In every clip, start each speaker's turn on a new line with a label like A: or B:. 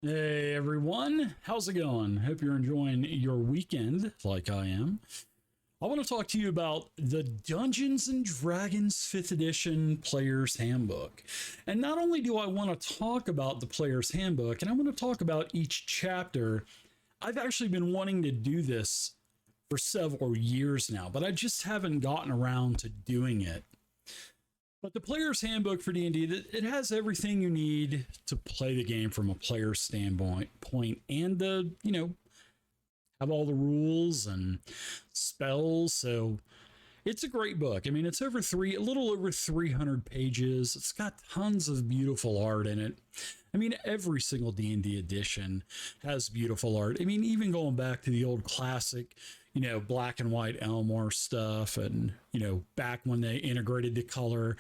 A: Hey everyone, how's it going? Hope you're enjoying your weekend like I am. I want to talk to you about the Dungeons and Dragons 5th edition Player's Handbook. And not only do I want to talk about the Player's Handbook, and I want to talk about each chapter, I've actually been wanting to do this for several years now, but I just haven't gotten around to doing it. But the player's handbook for D&D, it has everything you need to play the game from a player standpoint, and have all the rules and spells. So it's a great book. I mean, it's a little over 300 pages. It's got tons of beautiful art in it. I mean, every single D&D edition has beautiful art. I mean, even going back to the old classic, black and white Elmore stuff, and, back when they integrated the color.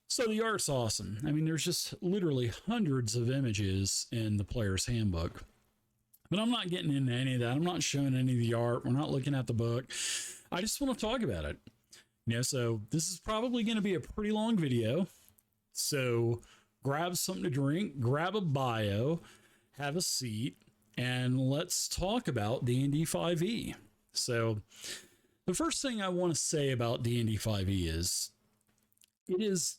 A: So the art's awesome. I mean, there's just literally hundreds of images in the player's handbook. But I'm not getting into any of that. I'm not showing any of the art. We're not looking at the book. I just want to talk about it. So this is probably going to be a pretty long video. So grab something to drink, grab a bio, have a seat, and let's talk about D&D 5e. So the first thing I want to say about D&D 5e is it is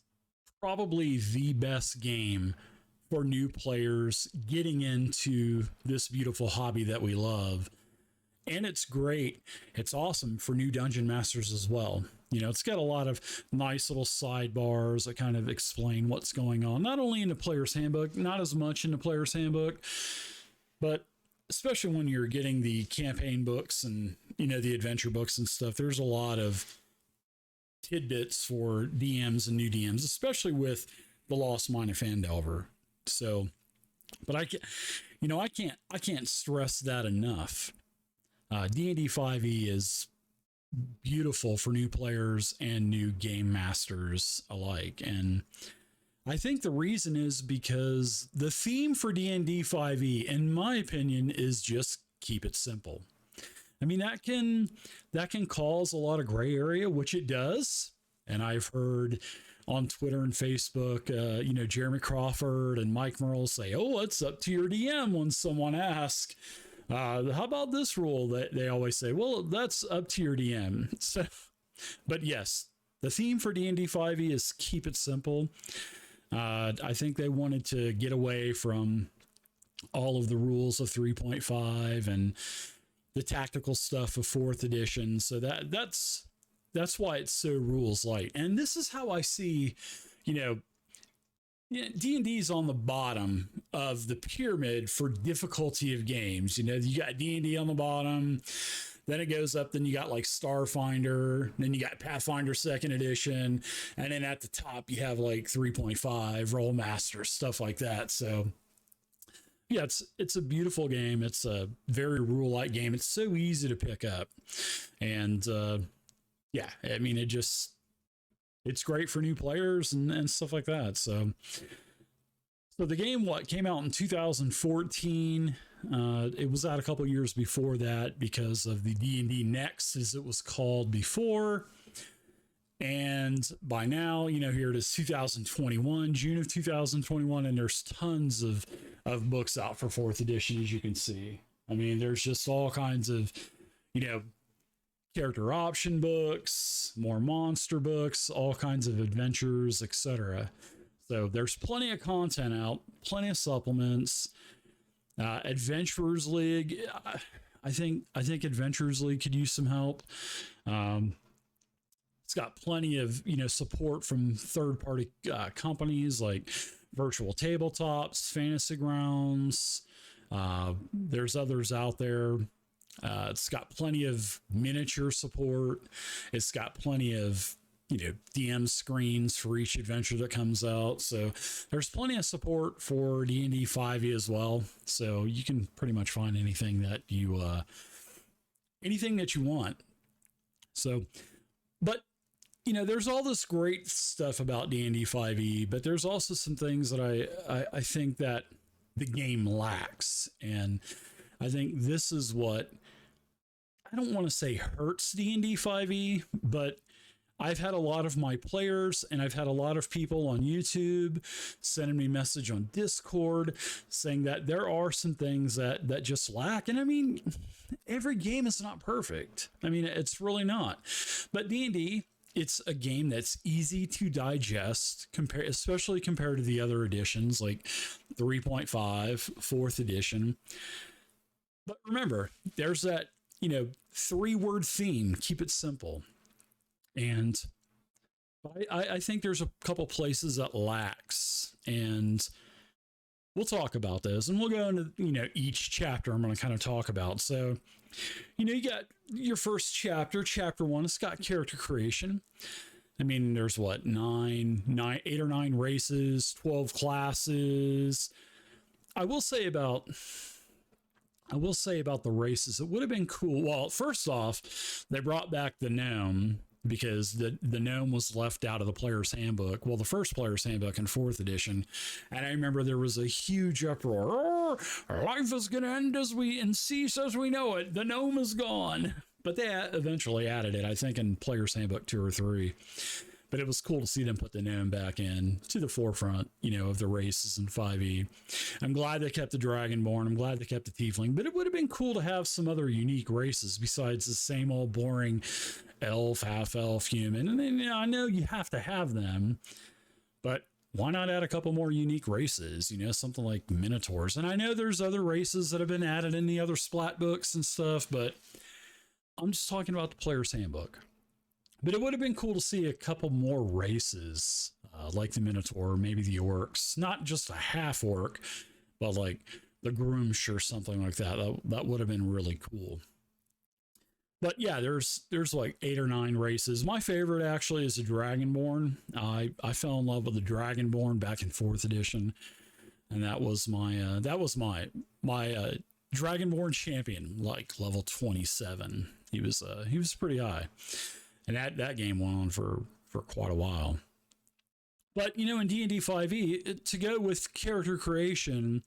A: probably the best game for new players getting into this beautiful hobby that we love. And it's great. It's awesome for new dungeon masters as well. It's got a lot of nice little sidebars that kind of explain what's going on, not only in the player's handbook, not as much in the player's handbook, but especially when you're getting the campaign books and, the adventure books and stuff. There's a lot of tidbits for DMs and new DMs, especially with the Lost Mine of Phandelver. So, but I can't stress that enough. D&D 5e is beautiful for new players and new game masters alike. And I think the reason is because the theme for D&D 5e, in my opinion, is just keep it simple. I mean, that can cause a lot of gray area, which it does. And I've heard on Twitter and Facebook, Jeremy Crawford and Mike Merle say, "Oh, it's up to your DM," when someone asks, how about this rule? That they always say, "Well, that's up to your DM." So, but yes, the theme for D&D 5e is keep it simple. I think they wanted to get away from all of the rules of 3.5 and the tactical stuff of 4th edition. So that's why it's so rules light. And this is how I see, D&D is on the bottom of the pyramid for difficulty of games. You got D&D on the bottom, then it goes up, then you got like Starfinder, then you got Pathfinder 2nd edition, and then at the top you have like 3.5, Rollmaster, stuff like that. So yeah, it's a beautiful game. It's a very rule-light game. It's so easy to pick up. And yeah, I mean, it's great for new players and stuff like that. So the game, came out in 2014. It was out a couple years before that because of the D&D Next, as it was called before. And by now, here it is 2021, June of 2021, and there's tons of books out for 4th edition, as you can see. I mean, there's just all kinds of, character option books, more monster books, all kinds of adventures, etc. So there's plenty of content out, plenty of supplements. Adventurers League, I think Adventurers League could use some help. It's got plenty of support from third-party companies like Virtual Tabletops, Fantasy Grounds. There's others out there. It's got plenty of miniature support. It's got plenty of DM screens for each adventure that comes out. So there's plenty of support for D&D 5e as well. So you can pretty much find anything that you want. So, but there's all this great stuff about D&D 5e, but there's also some things that I think that the game lacks. And I think this is what, I don't want to say hurts D&D 5e, but I've had a lot of my players and I've had a lot of people on YouTube sending me message on Discord saying that there are some things that just lack. And I mean, every game is not perfect. I mean, it's really not. But D&D, it's a game that's easy to digest, especially compared to the other editions like 3.5, fourth edition. But remember, there's that, 3-word theme, keep it simple. And I think there's a couple places that lacks, and we'll talk about this, and we'll go into, each chapter I'm going to kind of talk about. So, you got your first chapter, chapter 1, it's got character creation. I mean, there's what, 8 or 9 races, 12 classes. I will say about the races, it would have been cool. Well, first off, they brought back the gnome because the gnome was left out of the player's handbook. Well, the first player's handbook in 4th edition. And I remember there was a huge uproar. Our life is going to end and cease as we know it. The gnome is gone. But they eventually added it, I think, in player's handbook 2 or 3. But it was cool to see them put the gnome back in to the forefront, of the races in 5e. I'm glad they kept the Dragonborn. I'm glad they kept the Tiefling. But it would have been cool to have some other unique races besides the same old boring elf, half-elf, human. And then, I know you have to have them, but why not add a couple more unique races? Something like Minotaurs. And I know there's other races that have been added in the other Splat books and stuff, but I'm just talking about the player's handbook. But it would have been cool to see a couple more races, like the Minotaur, maybe the Orcs. Not just a half orc, but like the Groomsh or something like that. That would have been really cool. But yeah, there's like 8 or 9 races. My favorite actually is the Dragonborn. I fell in love with the Dragonborn back in 4th edition, and that was my Dragonborn champion, like level 27. He was pretty high. And that game went on for quite a while. But, in D&D 5e, to go with character creation,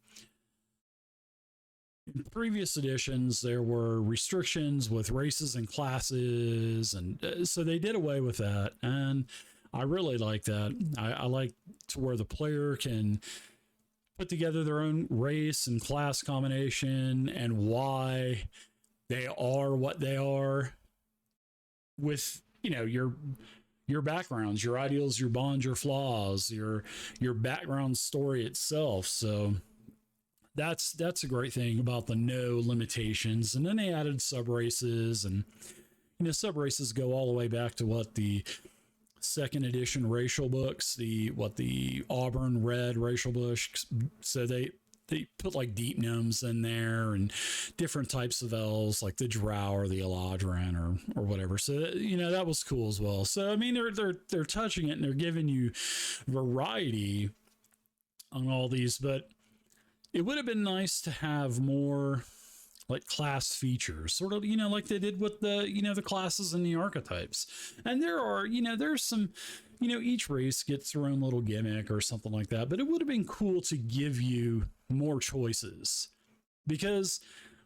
A: in previous editions, there were restrictions with races and classes, and so they did away with that. And I really like that. I like to where the player can put together their own race and class combination and why they are what they are with your backgrounds, your ideals, your bonds, your flaws, your background story itself. So that's a great thing about the no limitations. And then they added sub races, and sub races go all the way back to what the 2nd edition racial books, the Auburn red racial books. So they put like deep gnomes in there and different types of elves like the Drow or the Eladrin or whatever. So, that was cool as well. So, I mean, they're touching it and they're giving you variety on all these, but it would have been nice to have more like class features, sort of, like they did with the, the classes and the archetypes. And there are, there's some, each race gets their own little gimmick or something like that, but it would have been cool to give you more choices because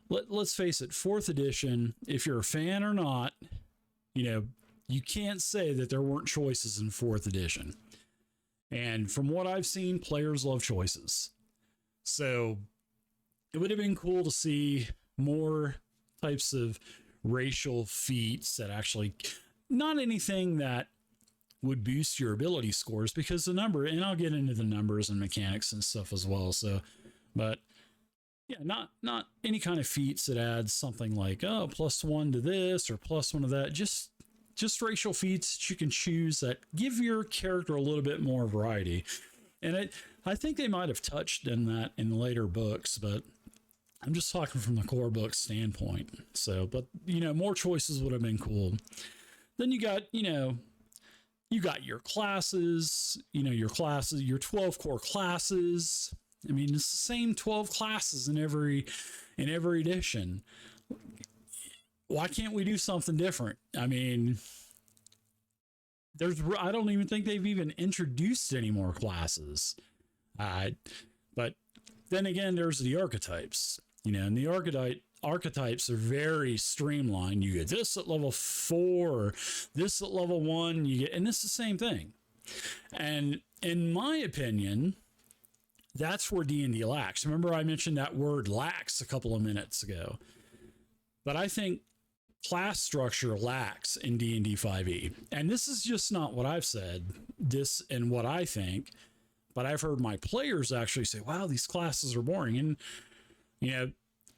A: let's face it, 4th edition, if you're a fan or not, you can't say that there weren't choices in 4th edition. And from what I've seen, players love choices. So it would have been cool to see more types of racial feats that actually, not anything that would boost your ability scores, because the number, and I'll get into the numbers and mechanics and stuff as well. So, but yeah, not any kind of feats that adds something like, oh, +1 to this or +1 to that. Just racial feats that you can choose that give your character a little bit more variety. And I think they might have touched in that in later books, but I'm just talking from the core book standpoint. So, but more choices would have been cool. Then you got, you got your classes, your 12 core classes. I mean, it's the same 12 classes in every edition. Why can't we do something different? I mean, I don't even think they've even introduced any more classes. But then again, there's the archetypes, and the archetypes are very streamlined. You get this at level 4, or this at level 1, you get, and it's the same thing. And in my opinion, that's where D&D lacks. Remember I mentioned that word lacks a couple of minutes ago. But I think class structure lacks in D&D 5e. And this is just not what I've said, this and what I think, but I've heard my players actually say, wow, these classes are boring. And, you know,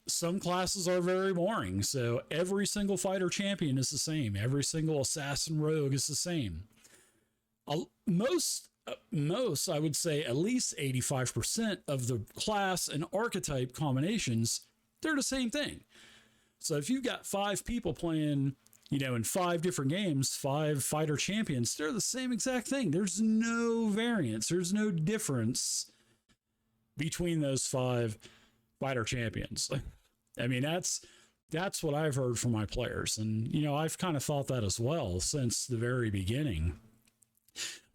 A: some classes are very boring. So every single fighter champion is the same. Every single assassin rogue is the same. Most, I would say at least 85% of the class and archetype combinations, they're the same thing. So if you've got 5 people playing, you know, in 5 different games, 5 fighter champions, they're the same exact thing. There's no variance. There's no difference between those 5 fighter champions. I mean, that's what I've heard from my players. And, you know, I've kind of thought that as well since the very beginning.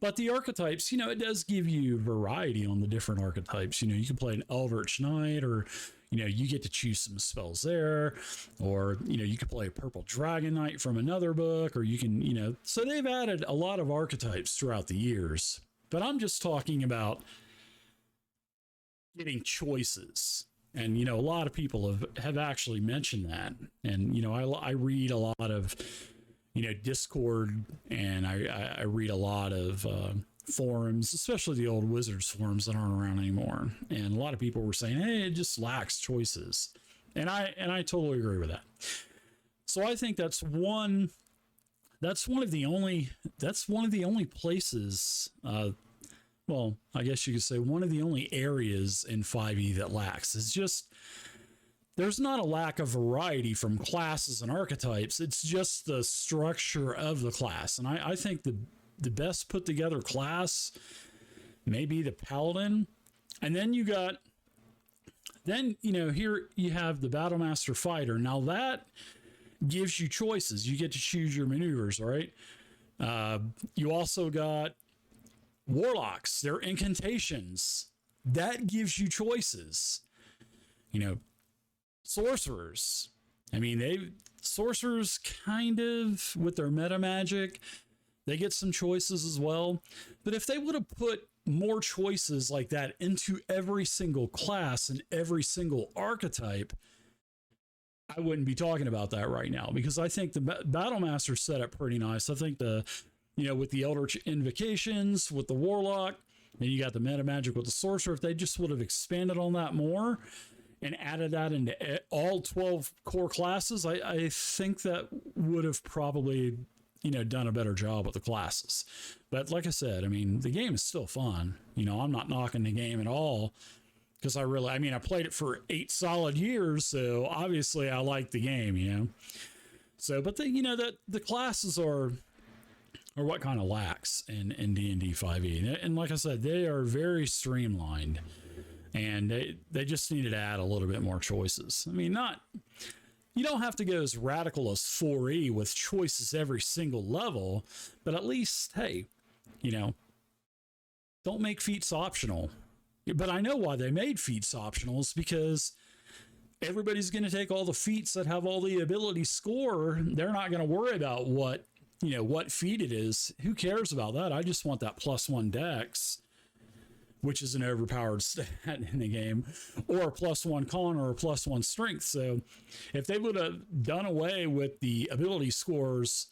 A: But the archetypes, you know, it does give you variety on the different archetypes. You know, you can play an Eldritch Knight, or, you know, you get to choose some spells there, or, you know, you could play a Purple Dragon Knight from another book, or you can, you know, so they've added a lot of archetypes throughout the years. But I'm just talking about getting choices. And, you know, a lot of people have actually mentioned that. And, you know, I read a lot of, you know, Discord, and I read a lot of forums, especially the old Wizards forums that aren't around anymore. And a lot of people were saying, hey, it just lacks choices. And I totally agree with that. So I think that's one of the only places, well, I guess you could say one of the only areas in 5e that lacks. It's just, there's not a lack of variety from classes and archetypes. It's just the structure of the class. And I think the best put together class may be the Paladin. And then you know, here you have the Battlemaster Fighter. Now that gives you choices. You get to choose your maneuvers, all right? You also got Warlocks, their incantations. That gives you choices. You know, Sorcerers. I mean, sorcerers kind of, with their meta magic, they get some choices as well. But if they would have put more choices like that into every single class and every single archetype, I wouldn't be talking about that right now, because I think the Battlemaster set up pretty nice. I think you know, with the Eldritch Invocations, with the Warlock, then you got the meta magic with the Sorcerer. If they just would have expanded on that more and added that into all 12 core classes, I think that would have probably, you know, done a better job with the classes. But like I said, I mean, the game is still fun. You know, I'm not knocking the game at all, because I played it for 8 solid years, so obviously I like the game, you know. So, but you know, that the classes are what kind of lacks in D&D 5e. And like I said, they are very streamlined. And they just needed to add a little bit more choices. I mean, you don't have to go as radical as 4E with choices every single level, but at least, hey, you know, don't make feats optional. But I know why they made feats optional, is because everybody's going to take all the feats that have all the ability score. They're not going to worry about what feat it is. Who cares about that? I just want that +1 dex, which is an overpowered stat in the game, or a +1 con or a +1 strength. So if they would have done away with the ability scores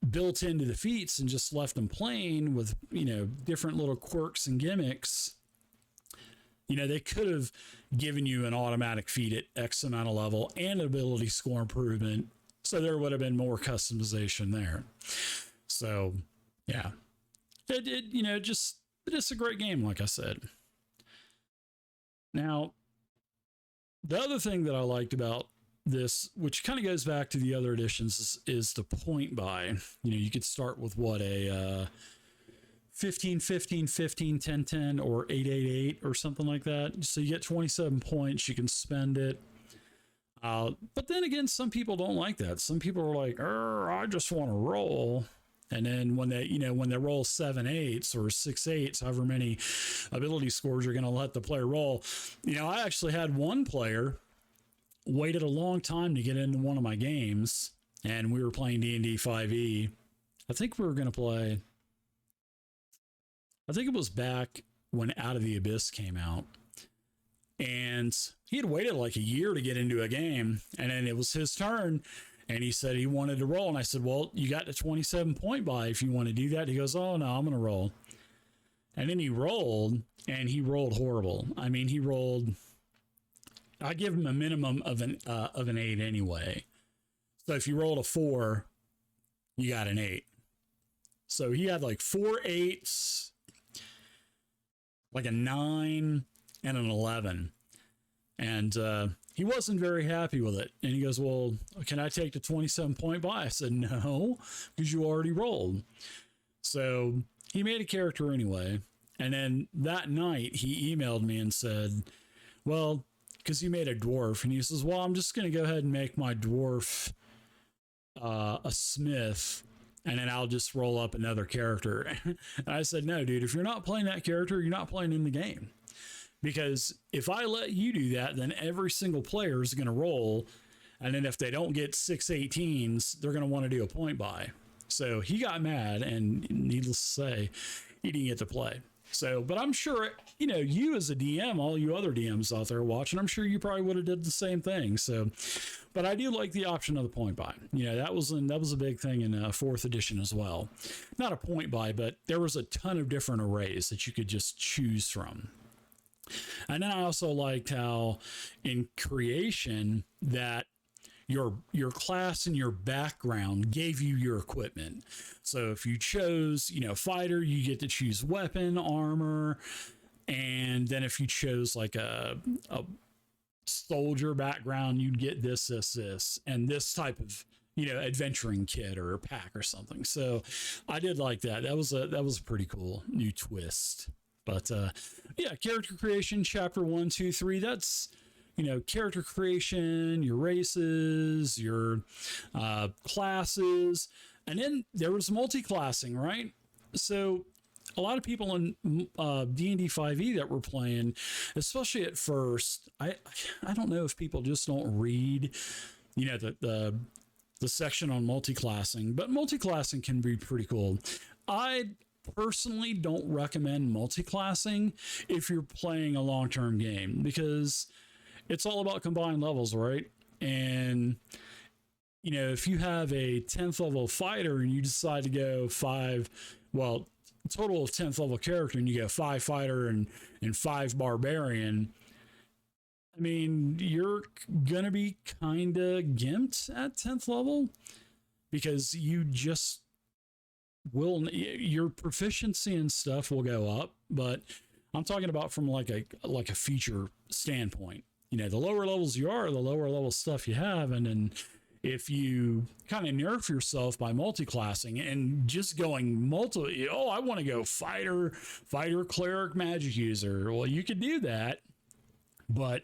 A: built into the feats and just left them plain with, you know, different little quirks and gimmicks, you know, they could have given you an automatic feat at X amount of level and an ability score improvement. So there would have been more customization there. So yeah, it's a great game, like I said. Now, the other thing that I liked about this, which kind of goes back to the other editions, is the point buy. You know, you could start with a 15, 15, 15, 10, 10, or 8, 8, 8, or something like that. So you get 27 points, you can spend it. But then again, some people don't like that. Some people are like, I just want to roll. And then when they roll 7 8s or 6 8s, however many ability scores you're going to let the player roll. You know, I actually had one player waited a long time to get into one of my games, and we were playing D&D 5e. I think we were going to play, I think it was back when Out of the Abyss came out. And he had waited like a year to get into a game, and then it was his turn, and he said he wanted to roll. And I said, well, you got the 27 point buy if you want to do that. He goes, oh, no, I'm going to roll. And then he rolled, and he rolled horrible. I mean, he rolled, I give him a minimum of an 8 anyway. So if you rolled a 4, you got an 8. So he had like 4 8s, like a 9, and an 11. And he wasn't very happy with it. And he goes, well, can I take the 27 point buy? I said, no, because you already rolled. So he made a character anyway. And then that night he emailed me and said, well, because he made a dwarf, and he says, well, I'm just going to go ahead and make my dwarf a smith, and then I'll just roll up another character. And I said, no, dude, if you're not playing that character, you're not playing in the game. Because if I let you do that, then every single player is going to roll. And then if they don't get 6/18s, they're going to want to do a point buy. So he got mad, and needless to say, he didn't get to play. So, but I'm sure, you know, you as a DM, all you other DMs out there watching, I'm sure you probably would have did the same thing. So, but I do like the option of the point buy. You know, that was a big thing in 4th edition as well. Not a point buy, but there was a ton of different arrays that you could just choose from. And then I also liked how in creation that your class and your background gave you your equipment. So if you chose, you know, fighter, you get to choose weapon, armor. And then if you chose like a soldier background, you'd get this, and this type of, you know, adventuring kit or a pack or something. So I did like that. That was a pretty cool new twist. But yeah, character creation, chapter 1, 2, 3, that's, you know, character creation, your races, your classes, and then there was multi-classing, right? So a lot of people in D&D 5e that were playing, especially at first, I don't know if people just don't read, you know, the section on multi-classing, but multi-classing can be pretty cool. I personally don't recommend multi-classing if you're playing a long-term game, because it's all about combined levels, right? And, you know, if you have a 10th level fighter and you decide to go 5, well, total of 10th level character, and you go 5 fighter and 5 barbarian, I mean, you're going to be kind of gimped at 10th level, because you just will, your proficiency and stuff will go up. But I'm talking about from like a feature standpoint. You know, the lower levels you are, the lower level stuff you have. And then if you kind of nerf yourself by multi-classing and just going I want to go fighter, cleric, magic user. Well, you could do that, but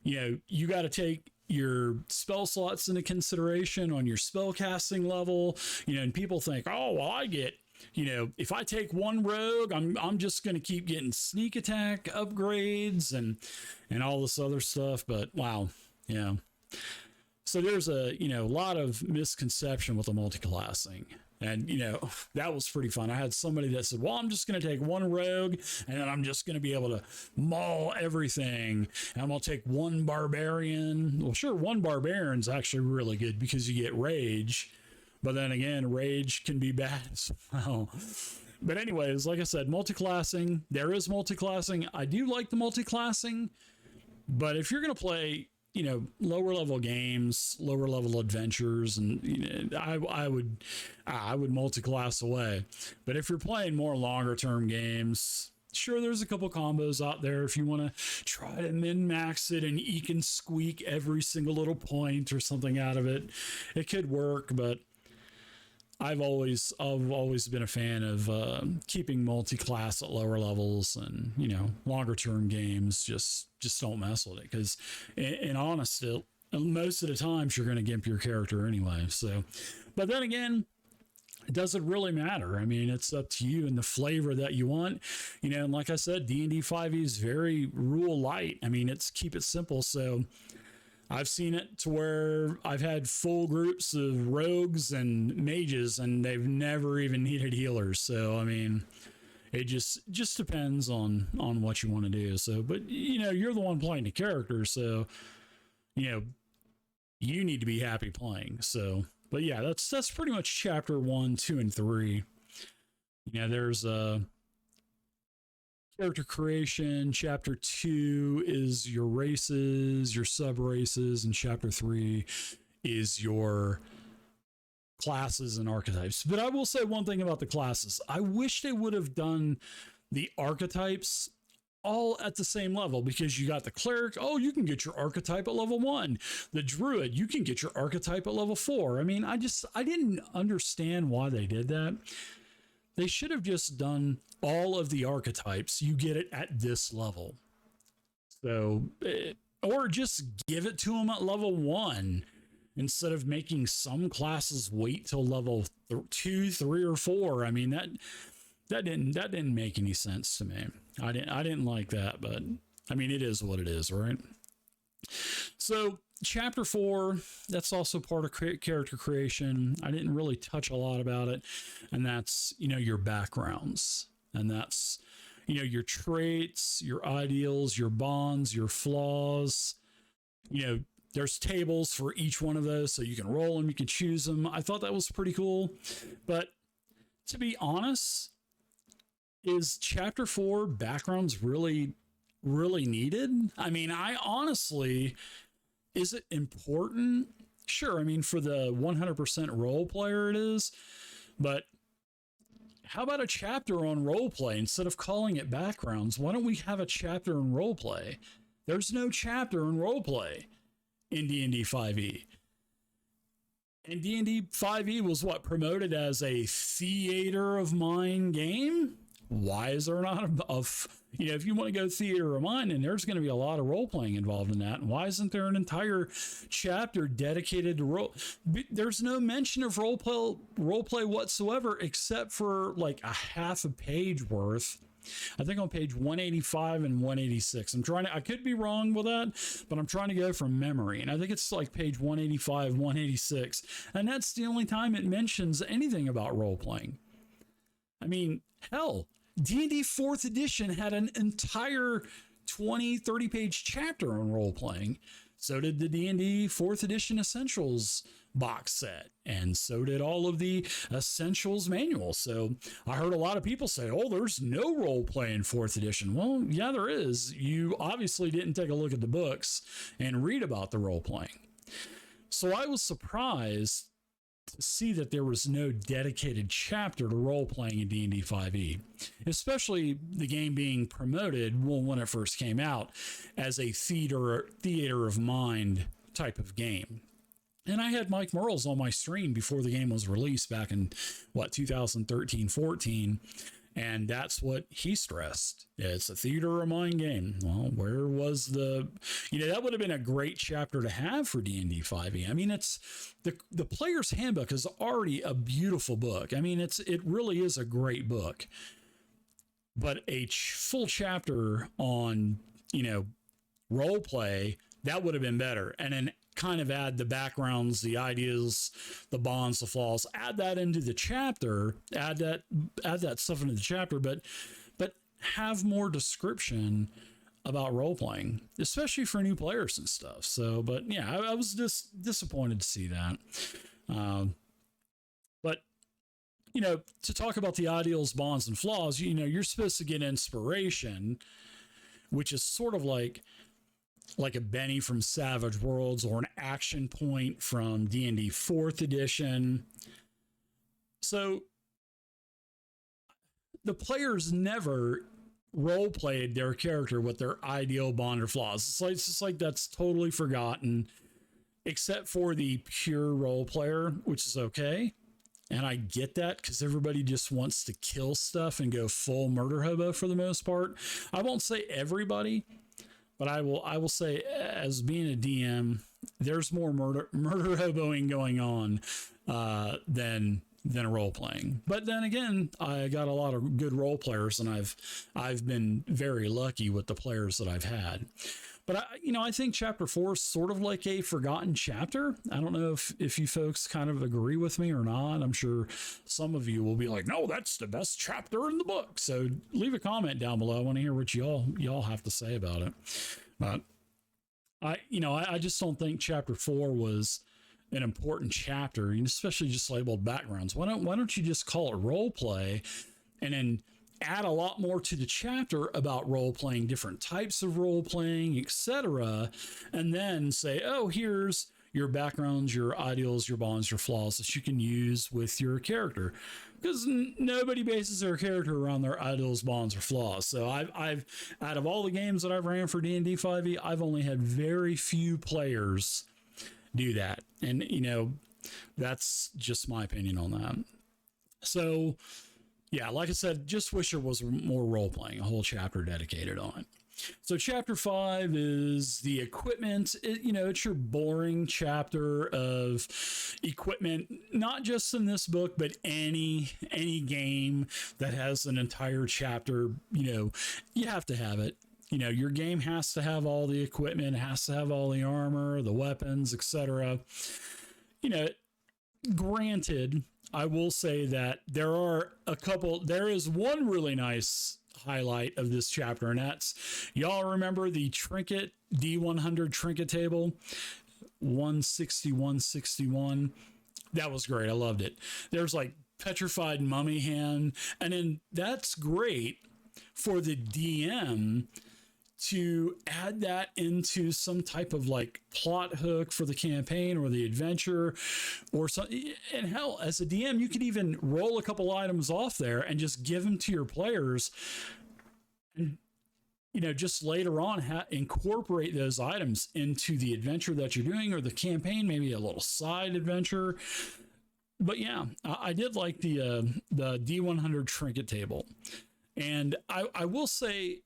A: you know, you got to take your spell slots into consideration on your spell casting level. You know, and people think, oh, well, I get, you know, if I take one rogue, I'm just going to keep getting sneak attack upgrades and all this other stuff. But wow, yeah. So there's a, you know, a lot of misconception with the multi-classing. And, you know, that was pretty fun. I had somebody that said, well, I'm just going to take one rogue, and then I'm just going to be able to maul everything. And I'm going to take one barbarian. Well, sure, one barbarian's actually really good because you get rage. But then again, rage can be bad as well. But anyways, like I said, multi-classing. There is multi-classing. I do like the multi-classing. But if you're going to play, you know, lower level games, lower level adventures, and you know, I would multi-class away. But if you're playing more longer term games, sure, there's a couple combos out there if you want to try to min-max it and eke and squeak every single little point or something out of it. It could work, but I've always been a fan of keeping multi-class at lower levels, and you know, longer term games just don't mess with it, because in honesty, most of the times you're going to gimp your character anyway. So, but then again, it doesn't really matter. I mean, it's up to you and the flavor that you want, you know. And like I said, D&D 5e is very rule light. I mean, it's keep it simple. So I've seen it to where I've had full groups of rogues and mages, and they've never even needed healers. So I mean, it just depends on what you want to do. So, but you're the one playing the character, so you need to be happy playing. So, but yeah, that's pretty much chapter 1, 2, and 3. There's character creation. Chapter 2 is your races, your sub races, and chapter 3 is your classes and archetypes. But I will say one thing about the classes. I wish they would have done the archetypes all at the same level, because you got the cleric. Oh, you can get your archetype at level 1. The druid, you can get your archetype at level 4. I mean, I didn't understand why they did that. They should have just done all of the archetypes. You get it at this level. So, or just give it to them at level 1 instead of making some classes wait till level 2, 3, or 4. I mean, that didn't make any sense to me. I didn't like that, but I mean, it is what it is, right? So chapter 4, that's also part of character creation. I didn't really touch a lot about it, and that's your backgrounds, and that's your traits, your ideals, your bonds, your flaws. There's tables for each one of those, so you can roll them, you can choose them. I thought that was pretty cool, but to be honest, is chapter 4 backgrounds really needed? I mean, I honestly, is it important? Sure. I mean, for the 100% role player it is, but how about a chapter on role play instead of calling it backgrounds? Why don't we have a chapter on role play? There's no chapter on role play in D&D 5e. And D&D 5e was promoted as a theater of mind game? Why is there not if you want to go theater of mind, and there's going to be a lot of role playing involved in that, and why isn't there an entire chapter dedicated to role? There's no mention of role play whatsoever, except for like a half a page worth. I think on page 185 and 186. I could be wrong with that, but I'm trying to go from memory. And I think it's like page 185, 186. And that's the only time it mentions anything about role playing. I mean, hell, D&D 4th edition had an entire 20, 30 page chapter on role playing. So did the D&D 4th edition Essentials box set, and so did all of the Essentials manuals. So I heard a lot of people say, oh, there's no role play in 4th edition. Well, yeah, there is. You obviously didn't take a look at the books and read about the role playing. So I was surprised to see that there was no dedicated chapter to role playing in D&D 5e, especially the game being promoted when it first came out as a theater of mind type of game. And I had Mike Merles on my stream before the game was released back in 2013-14, and that's what he stressed. It's a theater of mind game. Well, where was that would have been a great chapter to have for D&D 5e. I mean, it's the Player's Handbook is already a beautiful book. I mean, it really is a great book. But a full chapter on, role play, that would have been better. And then kind of add the backgrounds, the ideas, the bonds, the flaws, add that into the chapter, add that stuff into the chapter, but have more description about role playing, especially for new players and stuff. So, but yeah, I was just disappointed to see that. But to talk about the ideals, bonds, and flaws, you're supposed to get inspiration, which is sort of like a Benny from Savage Worlds or an action point from D&D 4th edition. So the players never role played their character with their ideal bond or flaws. It's just like that's totally forgotten, except for the pure role player, which is okay. And I get that because everybody just wants to kill stuff and go full murder hobo for the most part. I won't say everybody, but I will say, as being a DM, there's more murder hoboing going on than role playing. But then again, I got a lot of good role players, and I've been very lucky with the players that I've had. But I think chapter 4 is sort of like a forgotten chapter. I don't know if you folks kind of agree with me or not. I'm sure some of you will be like, no, that's the best chapter in the book. So leave a comment down below. I want to hear what y'all have to say about it. But I just don't think chapter 4 was an important chapter, especially just labeled backgrounds. Why don't you just call it role play, and then add a lot more to the chapter about role playing, different types of role playing, etc., and then say, oh, here's your backgrounds, your ideals, your bonds, your flaws that you can use with your character, because nobody bases their character around their ideals, bonds, or flaws. So I've out of all the games that I've ran for D&D 5e, I've only had very few players do that, and that's just my opinion on that. So yeah, like I said, just wish there was more role playing, a whole chapter dedicated on it. So chapter 5 is the equipment. It's your boring chapter of equipment, not just in this book, but any game that has an entire chapter. You have to have it. Your game has to have all the equipment, has to have all the armor, the weapons, etc. Granted, I will say that there is one really nice highlight of this chapter, and that's, y'all remember the trinket, D100 trinket table, 161. That was great. I loved it. There's like petrified mummy hand, and then that's great for the DM to add that into some type of like plot hook for the campaign or the adventure or something. And hell, as a DM, you could even roll a couple items off there and just give them to your players, and just later on incorporate those items into the adventure that you're doing or the campaign, maybe a little side adventure. But yeah, I did like the D100 trinket table. And I will say,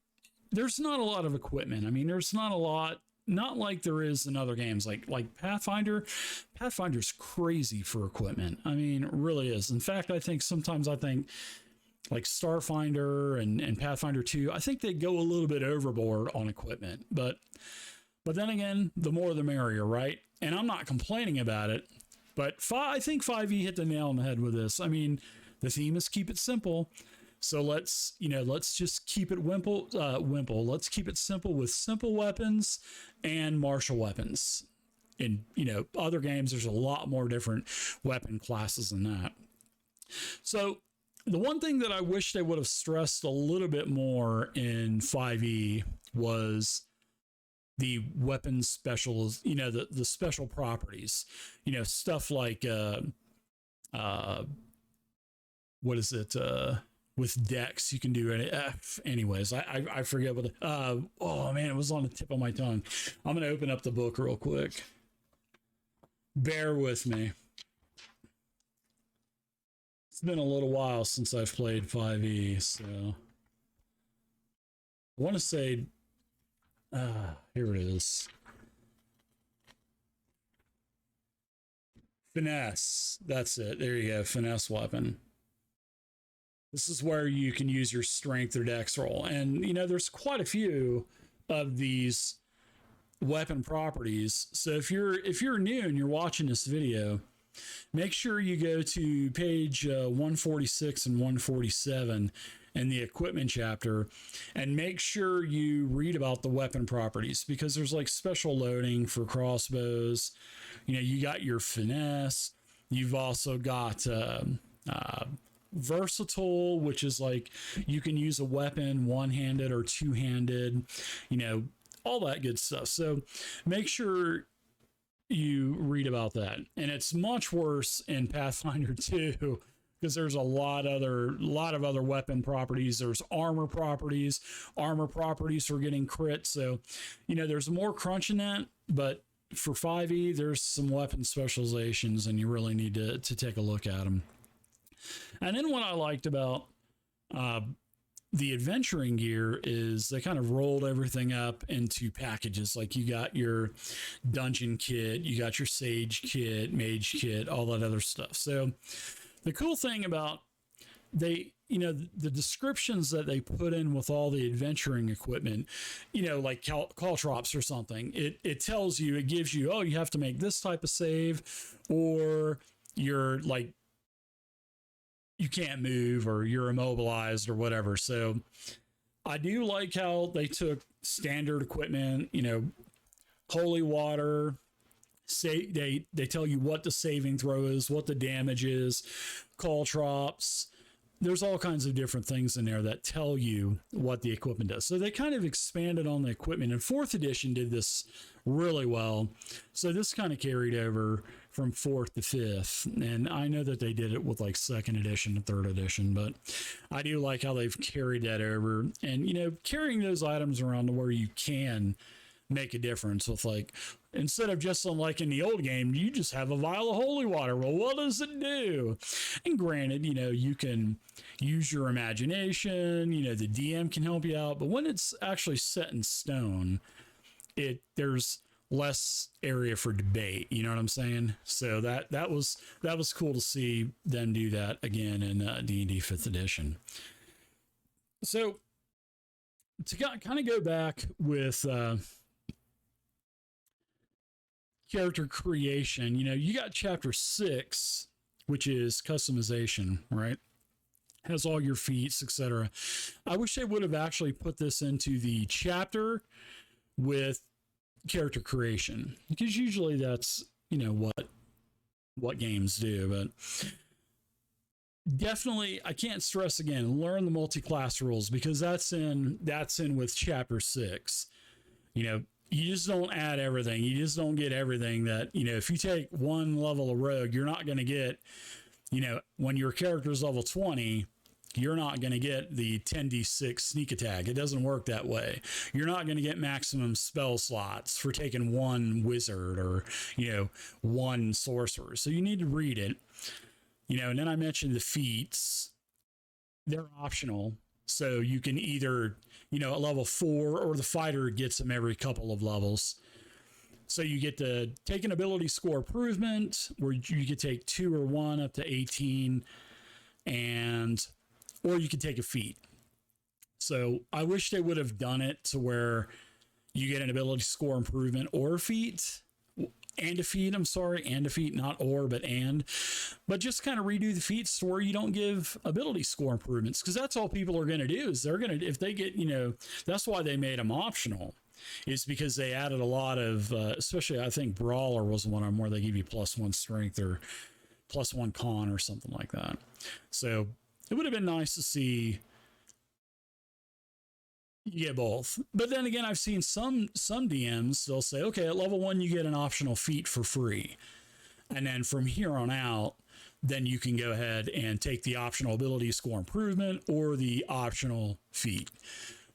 A: there's not a lot of equipment. I mean, there's not a lot, not like there is in other games like Pathfinder. Pathfinder's crazy for equipment. I mean, it really is. In fact, sometimes I think like Starfinder and Pathfinder 2, I think they go a little bit overboard on equipment. But then again, the more the merrier, right? And I'm not complaining about it. But I think 5e hit the nail on the head with this. I mean, the theme is keep it simple. So let's just keep it Let's keep it simple with simple weapons and martial weapons. In other games, there's a lot more different weapon classes than that. So the one thing that I wish they would have stressed a little bit more in 5e was the weapon specials, the special properties, stuff like what is it? With Dex, you can do it. Anyways, I forget what. Oh man, it was on the tip of my tongue. I'm gonna open up the book real quick. Bear with me. It's been a little while since I've played 5e, so I want to say, here it is. Finesse. That's it. There you go. Finesse weapon. This is where you can use your strength or dex roll. And, there's quite a few of these weapon properties. So if you're new and you're watching this video, make sure you go to page 146 and 147 in the equipment chapter, and make sure you read about the weapon properties, because there's like special loading for crossbows. You got your finesse. You've also got versatile, which is like you can use a weapon one-handed or two-handed, all that good stuff. So make sure you read about that. And it's much worse in Pathfinder 2, because there's a lot of other weapon properties. There's armor properties for getting crit. So there's more crunch in that. But for 5e, there's some weapon specializations, and you really need to take a look at them. And then what I liked about the adventuring gear is they kind of rolled everything up into packages. Like you got your dungeon kit, you got your sage kit, mage kit, all that other stuff. So the cool thing about they the descriptions that they put in with all the adventuring equipment, like caltrops or something, it tells you, it gives you, oh, you have to make this type of save, or you're like, you can't move, or you're immobilized or whatever. So I do like how they took standard equipment, holy water, say they tell you what the saving throw is, what the damage is, caltrops. There's all kinds of different things in there that tell you what the equipment does. So they kind of expanded on the equipment, and 4th edition did this really well. So this kind of carried over from 4th to 5th. And I know that they did it with like 2nd edition and 3rd edition, but I do like how they've carried that over. And, carrying those items around to where you can make a difference with, like, instead of just like in the old game, you just have a vial of holy water. Well, what does it do? And granted, you can use your imagination, the DM can help you out, but when it's actually set in stone, there's less area for debate. You know what I'm saying? So that was cool to see them do that again in D&D 5th edition. So to kind of go back with character creation, you got chapter 6, which is customization, right? Has all your feats, etc. I wish they would have actually put this into the chapter with character creation, because usually that's what games do. But definitely, I can't stress again, learn the multi-class rules, because that's in with chapter 6. You just don't add everything. You just don't get everything that, if you take one level of rogue, you're not going to get, when your character's level 20, you're not going to get the 10d6 sneak attack. It doesn't work that way. You're not going to get maximum spell slots for taking one wizard or, one sorcerer. So you need to read it, and then I mentioned the feats. They're optional. So you can either, at level 4, or the fighter gets them every couple of levels. So you get to take an ability score improvement, where you could take 2 or 1 up to 18, or you could take a feat. So I wish they would have done it to where you get an ability score improvement or a feat. And a feat, not or, but and. But just kind of redo the feats to where you don't give ability score improvements, because that's all people are going to do. Is they're going to, if they get, that's why they made them optional, is because they added a lot of, especially I think Brawler was one of them where they give you +1 strength or +1 con or something like that. So it would have been nice to see you get both. But then again, I've seen some DMs, they'll say, okay, at level 1, you get an optional feat for free. And then from here on out, then you can go ahead and take the optional ability score improvement or the optional feat.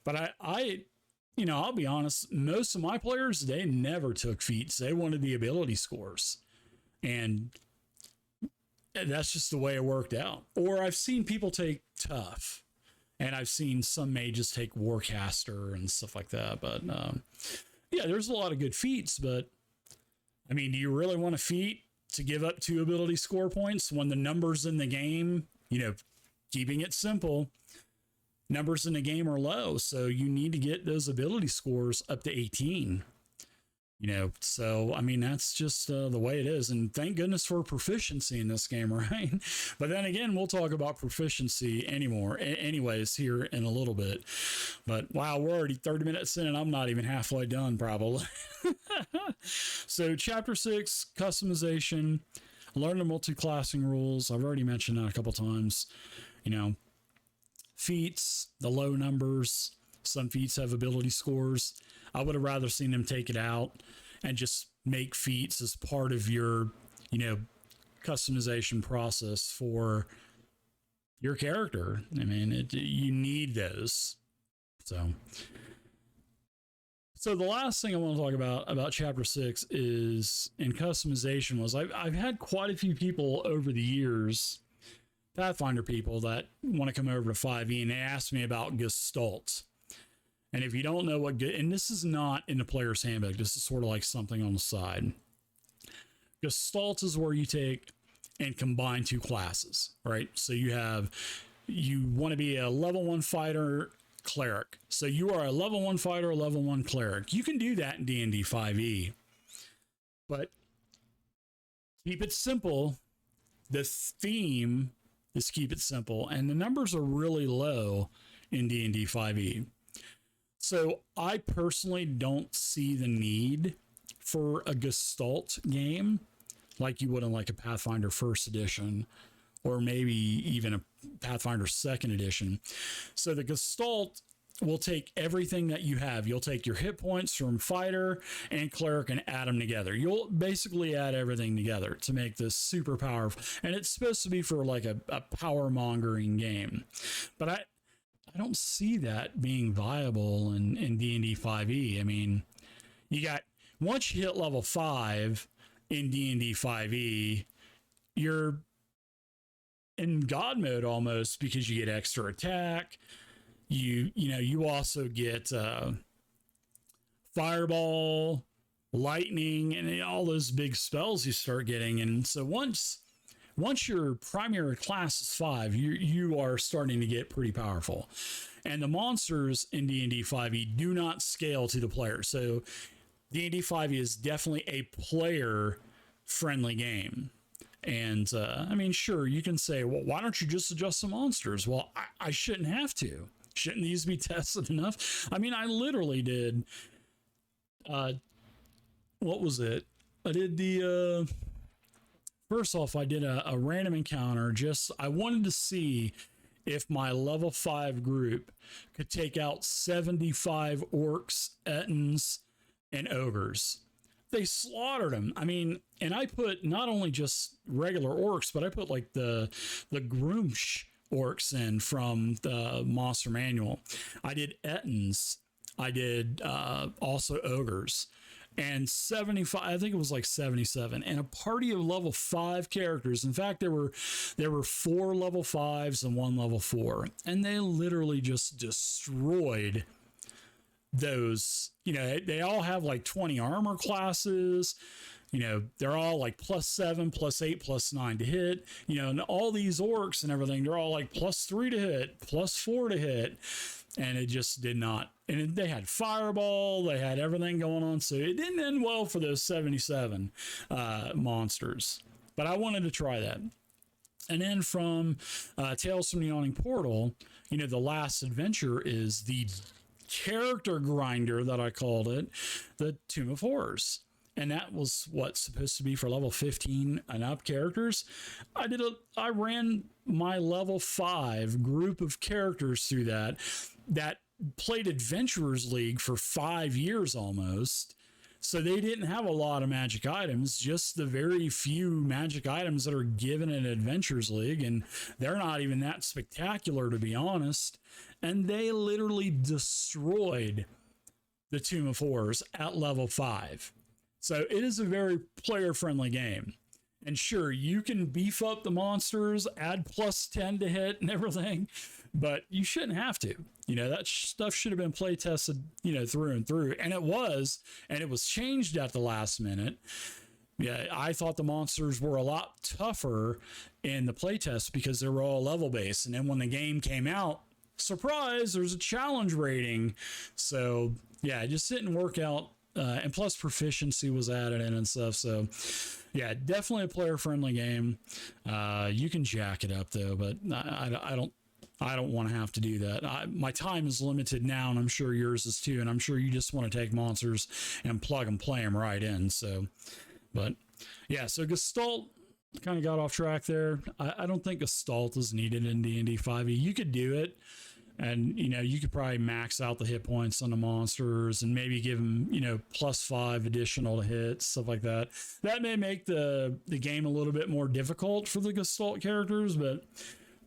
A: But I'll be honest, most of my players, they never took feats. They wanted the ability scores. And that's just the way it worked out. Or I've seen people take tough. And I've seen some mages take Warcaster and stuff like that. But yeah, there's a lot of good feats. But I mean, do you really want a feat to give up 2 ability score points when the numbers in the game, keeping it simple, numbers in the game are low. So you need to get those ability scores up to 18. So I mean, that's just the way it is. And thank goodness for proficiency in this game, right? But then again, we'll talk about proficiency anyways here in a little bit. But wow, we're already 30 minutes in and I'm not even halfway done probably. So chapter 6, customization, learn the multi-classing rules. I've already mentioned that a couple times. Feats, the low numbers. Some feats have ability scores. I would have rather seen them take it out and just make feats as part of your, customization process for your character. I mean, you need those. So the last thing I want to talk about chapter 6 is in customization was I've had quite a few people over the years, Pathfinder people, that want to come over to 5e, and they ask me about Gestalt. And if you don't know and this is not in the player's handbook, this is sort of like something on the side. Gestalt is where you take and combine 2 classes, right? So you have you want to be a level 1 fighter cleric. So you are a level 1 fighter, level 1 cleric. You can do that in D&D 5e. But keep it simple. The theme is keep it simple, and the numbers are really low in D&D 5e. So I personally don't see the need for a Gestalt game like you would in like a Pathfinder First Edition, or maybe even a Pathfinder Second Edition. So the Gestalt will take everything that you have. You'll take your hit points from fighter and cleric and add them together. You'll basically add everything together to make this super powerful. And it's supposed to be for like a power mongering game. But I don't see that being viable in D&D 5e. I mean, you got, once you hit level 5 in D&D 5e, you're in God mode almost, because you get extra attack. You also get fireball, lightning, and all those big spells you start getting. And so once your primary class is 5, you are starting to get pretty powerful. And the monsters in D&D 5e do not scale to the player. So D&D 5e is definitely a player friendly game. And I mean, sure, you can say, well, why don't you just adjust the monsters? Well, I shouldn't have to. Shouldn't these be tested enough? I mean, I literally did, what was it? I did the, first off, I did a random encounter. I wanted to see if my level 5 group could take out 75 orcs, ettins, and ogres. They slaughtered them. I mean, and I put not only just regular orcs, but I put like the Groomsh orcs in from the monster manual. I did ettins. I did also ogres, and 75, I think it was like 77, and a party of level 5 characters. In fact, there were 4 level 5s and 1 level 4, and they literally just destroyed those. They all have like 20 armor classes. They're all like +7, +8, +9 to hit, and all these orcs and everything, they're all like +3 to hit, +4 to hit. And it just did not. And they had fireball, they had everything going on. So it didn't end well for those 77 monsters. But I wanted to try that. And then from Tales from the Yawning Portal, the last adventure is the character grinder that I called it, the Tomb of Horrors. And that was supposed to be for level 15 and up characters. I ran my level 5 group of characters through that played Adventurers League for 5 years almost. So they didn't have a lot of magic items, just the very few magic items that are given in Adventurers League, and they're not even that spectacular, to be honest. And they literally destroyed the Tomb of Horrors at level 5. So it is a very player-friendly game. And sure, you can beef up the monsters, add +10 to hit and everything, but you shouldn't have to. That stuff should have been play tested, through and through. And it was changed at the last minute. Yeah, I thought the monsters were a lot tougher in the playtest because they were all level based. And then when the game came out, surprise, there's a challenge rating. So yeah, it just didn't work out. And plus proficiency was added in and stuff. So yeah, definitely a player friendly game. You can jack it up though, but I don't want to have to do that. My time is limited now, and I'm sure yours is too. And I'm sure you just want to take monsters and plug and play them right in. So, but yeah, so Gestalt kind of got off track there. I don't think Gestalt is needed in D&D 5e. You could do it. And, you could probably max out the hit points on the monsters and maybe give them, +5 additional to hit, stuff like that. That may make the game a little bit more difficult for the Gestalt characters. But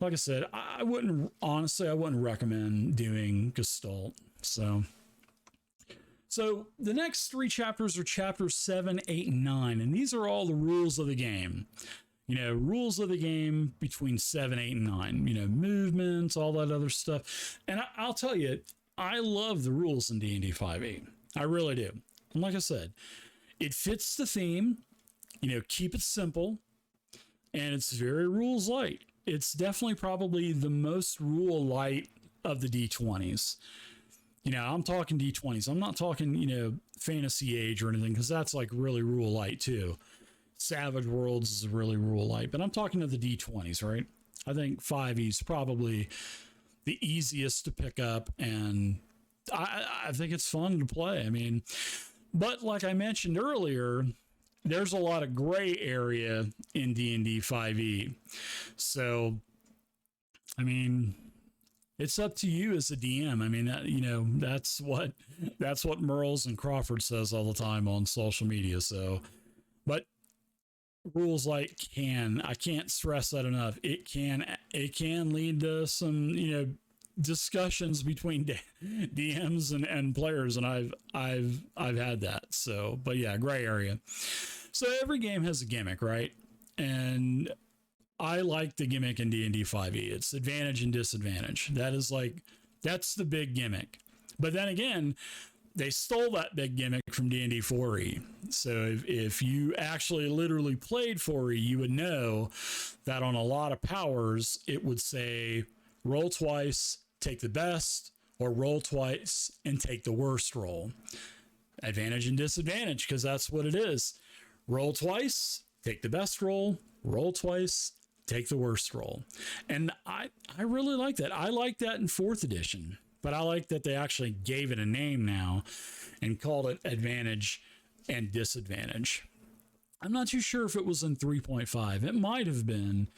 A: like I said, I wouldn't recommend doing Gestalt. So the next 3 chapters are chapters 7, 8, and 9. And these are all the rules of the game. Rules of the game between 7, 8, and 9, movements, all that other stuff. And I'll tell you, I love the rules in D&D 5e. I really do. And like I said, it fits the theme, keep it simple, and it's very rules light. it's definitely probably the most rule light of the D20s. I'm talking D20s. I'm not talking, Fantasy Age or anything, because that's like really rule light too. Savage Worlds is really rule light, but I'm talking to the D20s, right? I think 5e is probably the easiest to pick up, and I think it's fun to play. I mean, but like I mentioned earlier, there's a lot of gray area in D&D 5e. So, I mean, it's up to you as a DM. I mean, that's what Merles and Crawford says all the time on social media. So, but rules like I can't stress that enough. It can lead to some, discussions between DMs and players, and I've had that. So, but yeah, gray area. So every game has a gimmick, right? And I like the gimmick in D&D 5e. It's advantage and disadvantage. That's the big gimmick. But then again, they stole that big gimmick from D&D 4e. So if you actually literally played 4e, you would know that on a lot of powers, it would say roll twice, take the best, or roll twice and take the worst roll. Advantage and disadvantage, because that's what it is. Roll twice, take the best roll twice, take the worst roll. And I really like that. I like that in 4th edition, but I like that they actually gave it a name now and called it advantage and disadvantage. I'm not too sure if it was in 3.5. It might have been,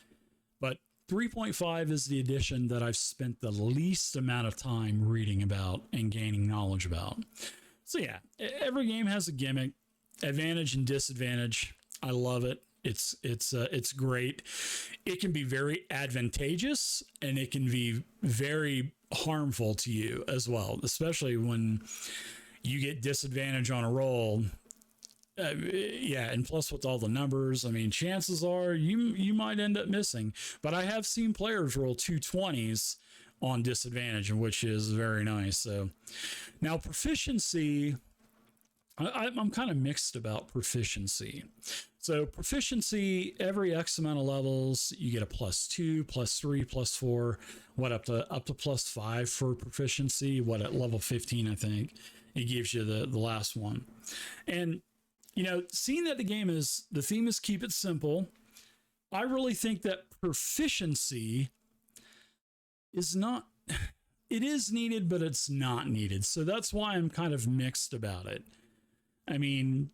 A: but 3.5 is the edition that I've spent the least amount of time reading about and gaining knowledge about. So yeah, every game has a gimmick, advantage and disadvantage. I love it. It's great. It can be very advantageous, and it can be very harmful to you as well, especially when you get disadvantage on a roll. And plus with all the numbers, I mean, chances are you might end up missing. But I have seen players roll 220s on disadvantage, which is very nice. So now proficiency, I'm kind of mixed about proficiency. So proficiency, every X amount of levels, you get a +2, +3, +4, up to +5 for proficiency. At level 15, I think it gives you the last one. And seeing that the theme is keep it simple, I really think that proficiency is not, it is needed, but it's not needed. So that's why I'm kind of mixed about it. I mean,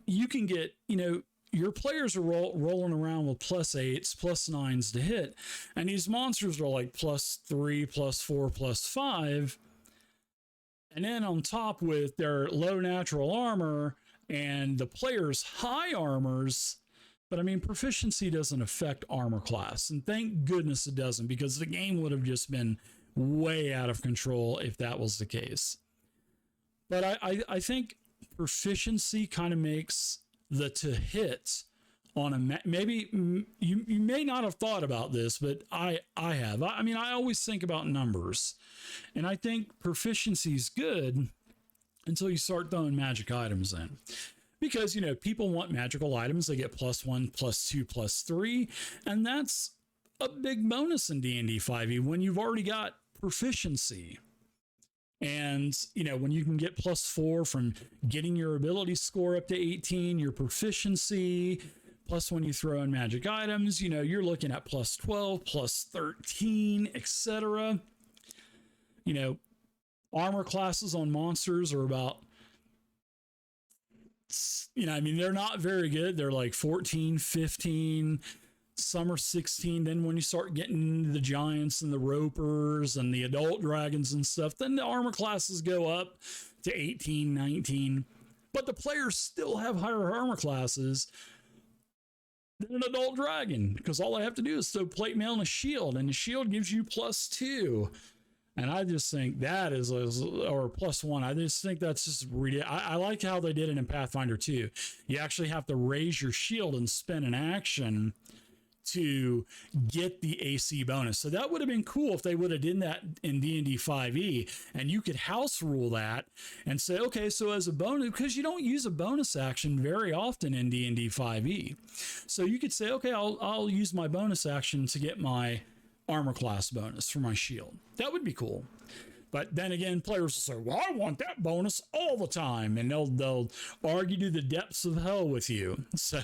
A: you can get, your players are rolling around with +8s, +9s to hit, and these monsters are like +3, +4, +5. And then on top with their low natural armor and the player's high armors. But I mean, proficiency doesn't affect armor class. And thank goodness it doesn't, because the game would have just been way out of control if that was the case. But I think proficiency kind of makes the to hit on a maybe you may not have thought about this, but I have. I mean, I always think about numbers, and I think proficiency is good until you start throwing magic items in, because people want magical items. They get +1, +2, +3, and that's a big bonus in D&D 5e when you've already got proficiency. And, when you can get +4 from getting your ability score up to 18, your proficiency, plus when you throw in magic items, you're looking at +12, +13, etc. Armor classes on monsters are about, they're not very good. They're like 14, 15, some are 16. Then when you start getting into the giants and the ropers and the adult dragons and stuff, then the armor classes go up to 18, 19. But the players still have higher armor classes than an adult dragon, because all I have to do is throw plate mail and a shield, and the shield gives you +2. And I just think that is, or +1. I just think that's just really, I like how they did it in Pathfinder 2. You actually have to raise your shield and spend an action to get the AC bonus. So that would have been cool if they would have done that in D&D 5e, and you could house rule that and say, okay, so as a bonus, because you don't use a bonus action very often in D&D 5e. So you could say, okay, I'll use my bonus action to get my armor class bonus for my shield. That would be cool. But then again, players will say, well, I want that bonus all the time. And they'll argue to the depths of hell with you. So,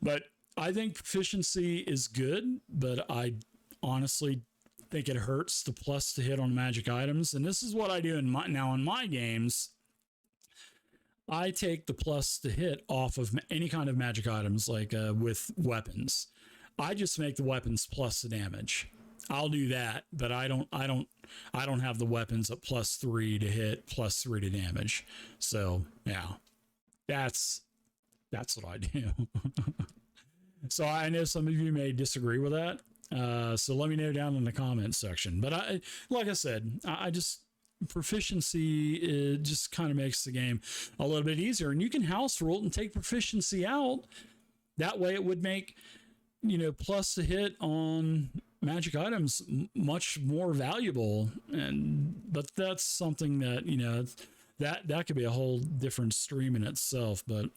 A: but I think proficiency is good, but I honestly think it hurts the plus to hit on magic items. And this is what I do in my games. I take the plus to hit off of any kind of magic items, like with weapons. I just make the weapons plus the damage. I'll do that, but I don't have the weapons at +3 to hit, +3 to damage. So yeah, that's what I do. So I know some of you may disagree with that. So let me know down in the comments section. But like I said, I just, proficiency, it just kind of makes the game a little bit easier, and you can house rule it and take proficiency out. That way it would make, plus to hit on magic items much more valuable. But that's something that, that could be a whole different stream in itself. But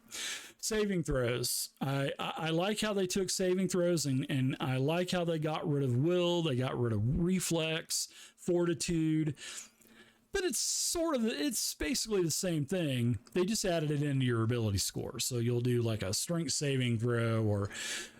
A: saving throws, I like how they took saving throws, and I like how they got rid of will, they got rid of reflex, fortitude. But it's basically the same thing. They just added it into your ability score. So you'll do like a strength saving throw, or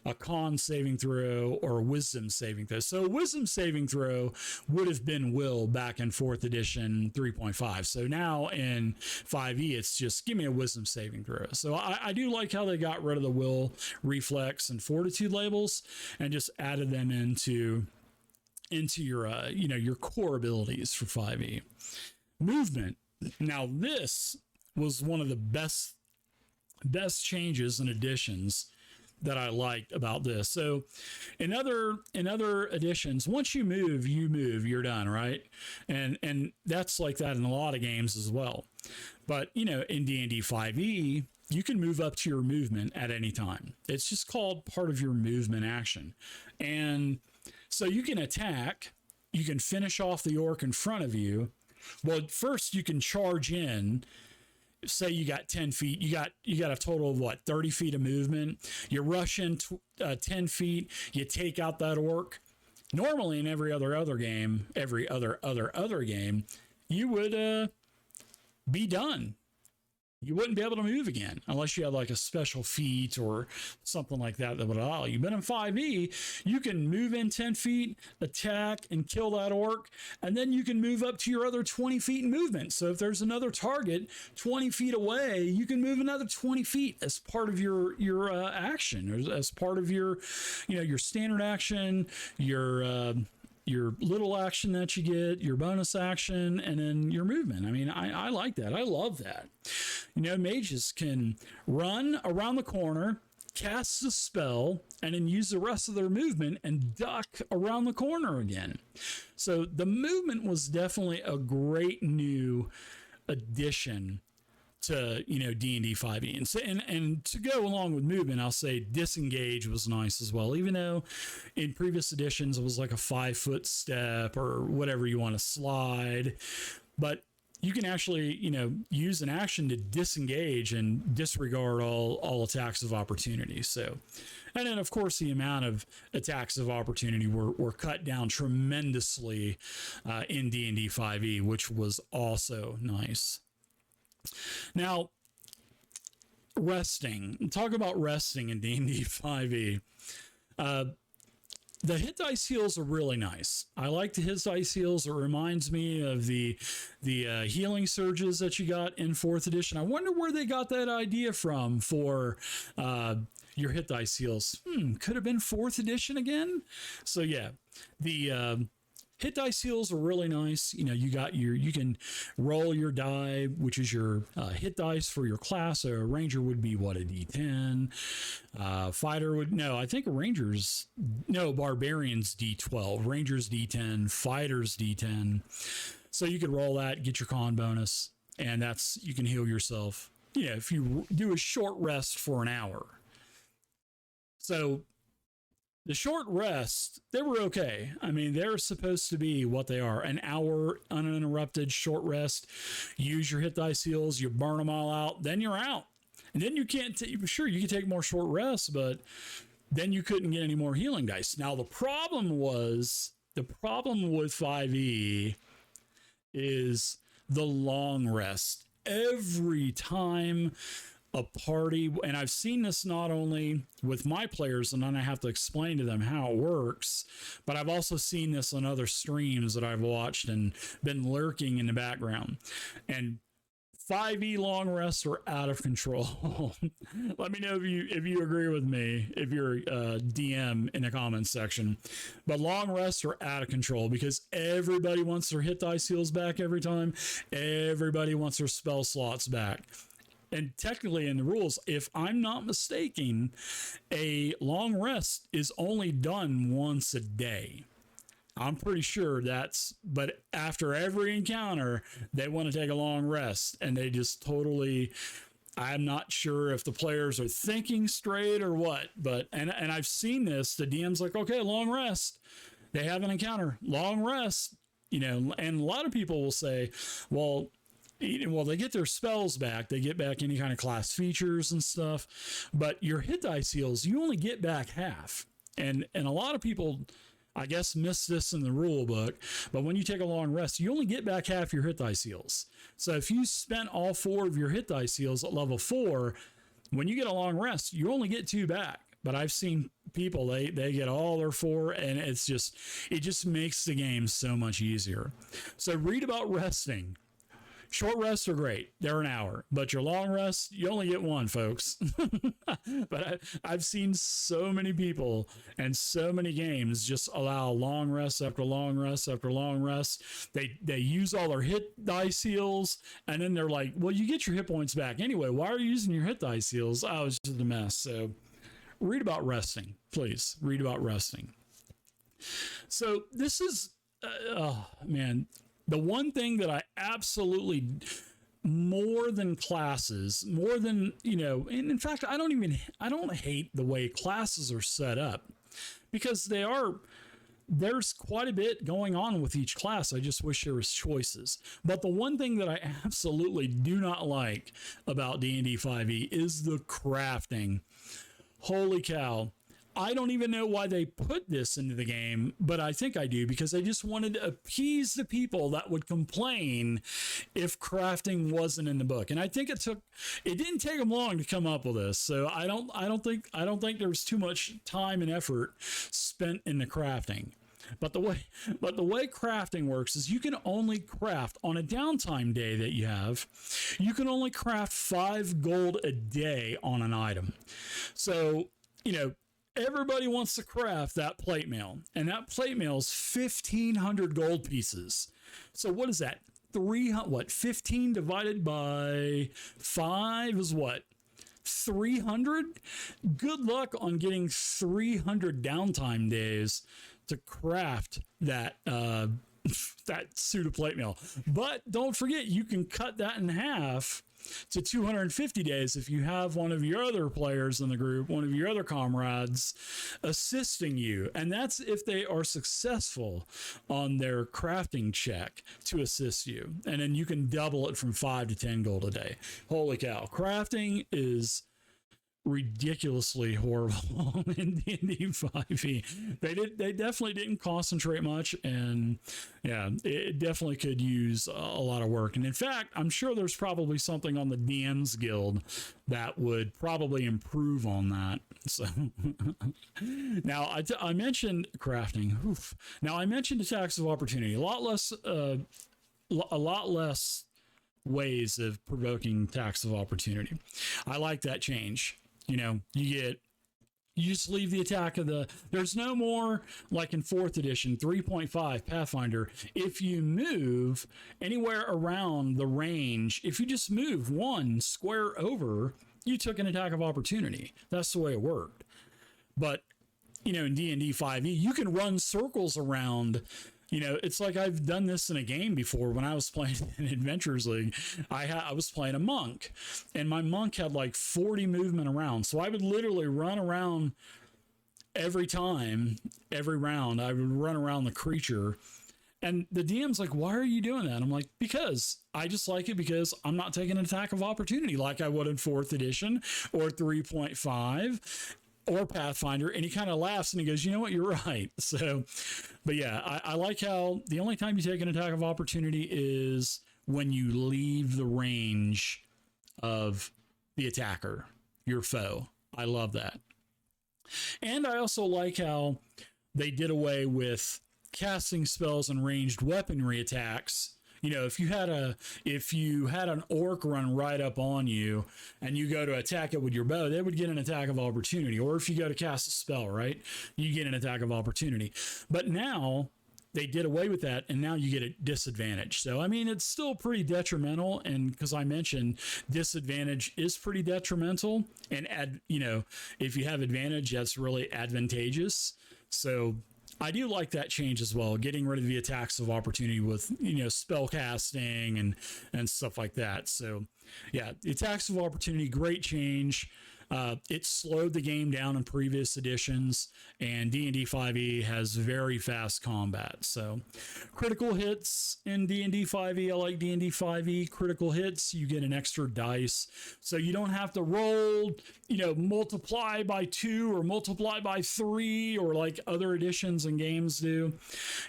A: a con saving throw, or a wisdom saving throw. So a wisdom saving throw would have been will back in 4th edition 3.5. So now in 5e, it's just give me a wisdom saving throw. So I do like how they got rid of the will, reflex, and fortitude labels and just added them into your your core abilities for 5e. Movement. Now this was one of the best changes and additions that I liked about this. So in other editions, once you move, you're done, right? And that's like that in a lot of games as well. But in D&D 5e, you can move up to your movement at any time. It's just called part of your movement action. And so you can attack, you can finish off the orc in front of you. Well, first you can charge in. Say you got 10 feet, you got a total of 30 feet of movement. You rush in 10 feet, you take out that orc. Normally in every other game, you would be done. You wouldn't be able to move again unless you had like a special feat or something like that would allow you. But in 5e, you can move in 10 feet, attack, and kill that orc, and then you can move up to your other 20 feet in movement. So if there's another target 20 feet away, you can move another 20 feet as part of your action, or as part of your standard action, your little action that you get, your bonus action, and then your movement. I mean, I like that. I love that. Mages can run around the corner, cast a spell, and then use the rest of their movement and duck around the corner again. So the movement was definitely a great new addition to D&D 5e, and to go along with movement, I'll say disengage was nice as well. Even though in previous editions it was like a 5-foot step or whatever you want to slide, but you can actually use an action to disengage and disregard all attacks of opportunity. So, and then of course the amount of attacks of opportunity were cut down tremendously in D&D 5e, which was also nice. Now, resting. Talk about resting in D&D 5e. The hit dice heals are really nice. I like the hit dice heals. It reminds me of the healing surges that you got in 4th edition. I wonder where they got that idea from for your hit dice heals. Could have been 4th edition again. So yeah, the hit dice heals are really nice. You can roll your die, which is your hit dice for your class. A ranger would be a D10. Fighter would, barbarians D12, rangers D10, fighters D10. So you could roll that, get your con bonus, and you can heal yourself. If you do a short rest for an hour. So The short rests, they were okay. I mean, they're supposed to be what they are, an hour uninterrupted short rest. Use your hit die seals, you burn them all out, then you're out. And then you can't, sure, you can take more short rests, but then you couldn't get any more healing dice. Now, the problem with 5e is the long rest. Every time a party, and I've seen this not only with my players, and then I have to explain to them how it works, but I've also seen this on other streams that I've watched and been lurking in the background. And 5e long rests are out of control. Let me know if you agree with me, if you're a DM in the comments section. But long rests are out of control because everybody wants their hit die seals back every time. Everybody wants their spell slots back. And technically in the rules, if I'm not mistaken, a long rest is only done once a day. I'm pretty sure but after every encounter, they want to take a long rest, and they just totally, I'm not sure if the players are thinking straight or what, but, and I've seen this, the DM's like, okay, long rest. They have an encounter, long rest, and a lot of people will say, well, they get their spells back. They get back any kind of class features and stuff, but your hit die seals, you only get back half. And a lot of people, I guess, miss this in the rule book, but when you take a long rest, you only get back half your hit die seals. So if you spent all 4 of your hit die seals at level 4, when you get a long rest, you only get 2 back. But I've seen people, they get all their 4, and it just makes the game so much easier. So read about resting. Short rests are great. They're an hour. But your long rest, you only get 1, folks. But I've seen so many people and so many games just allow long rest after long rest after long rest. They use all their hit die seals, and then they're like, well, you get your hit points back anyway. Why are you using your hit die seals? Oh, it's just a mess. So read about resting. Please read about resting. So this is, oh, man. The one thing that I absolutely, more than classes, more than, and in fact, I don't hate the way classes are set up, because there's quite a bit going on with each class. I just wish there was choices. But the one thing that I absolutely do not like about D&D 5e is the crafting. Holy cow. I don't even know why they put this into the game, but I think I do, because they just wanted to appease the people that would complain if crafting wasn't in the book. And I think it didn't take them long to come up with this. So I don't think there's too much time and effort spent in the crafting. But the way crafting works is you can only craft on a downtime day that you have. You can only craft 5 gold a day on an item. So, everybody wants to craft that plate mail, and that plate mail is 1,500 gold pieces. So what is that? 15 divided by 5 is what? 300? Good luck on getting 300 downtime days to craft that that suit of plate mail. But don't forget, you can cut that in half to 250 days if you have one of your other players in the group, one of your other comrades assisting you. And that's if they are successful on their crafting check to assist you. And then you can double it from 5 to 10 gold a day. Holy cow. Crafting is ridiculously horrible in D&D 5e. They definitely didn't concentrate much, and yeah, it definitely could use a lot of work. And in fact, I'm sure there's probably something on the DM's Guild that would probably improve on that. So now I mentioned crafting. Oof. Now I mentioned attacks of opportunity. A lot less ways of provoking attacks of opportunity. I like that change. You just leave the attack there's no more, like in 4th edition, 3.5 Pathfinder. If you move anywhere around the range, if you just move 1 square over, you took an attack of opportunity. That's the way it worked. But, in D&D 5e, you can run circles around. It's like I've done this in a game before. When I was playing in Adventures League, I was playing a monk, and my monk had like 40 movement around. So I would literally run around every time, every round, I would run around the creature. And the DM's like, why are you doing that? I'm like, because I just like it because I'm not taking an attack of opportunity like I would in 4th edition or 3.5 or Pathfinder. And he kind of laughs and he goes, you know what? You're right. So, but yeah, I like how the only time you take an attack of opportunity is when you leave the range of the attacker, your foe. I love that. And I also like how they did away with casting spells and ranged weaponry attacks. You know, if you had an orc run right up on you and you go to attack it with your bow, they would get an attack of opportunity. Or if you go to cast a spell, right, you get an attack of opportunity. But now they did away with that, and now you get a disadvantage. So I mean, it's still pretty detrimental, and because I mentioned disadvantage is pretty detrimental, and if you have advantage, that's really advantageous. So I do like that change as well, getting rid of the attacks of opportunity with, spell casting and stuff like that. So yeah, the attacks of opportunity, great change. It slowed the game down in previous editions, and D&D 5e has very fast combat. So critical hits in D&D 5e, I like D&D 5e. Critical hits, you get an extra dice. So you don't have to roll, multiply by 2 or multiply by 3 or like other editions and games do.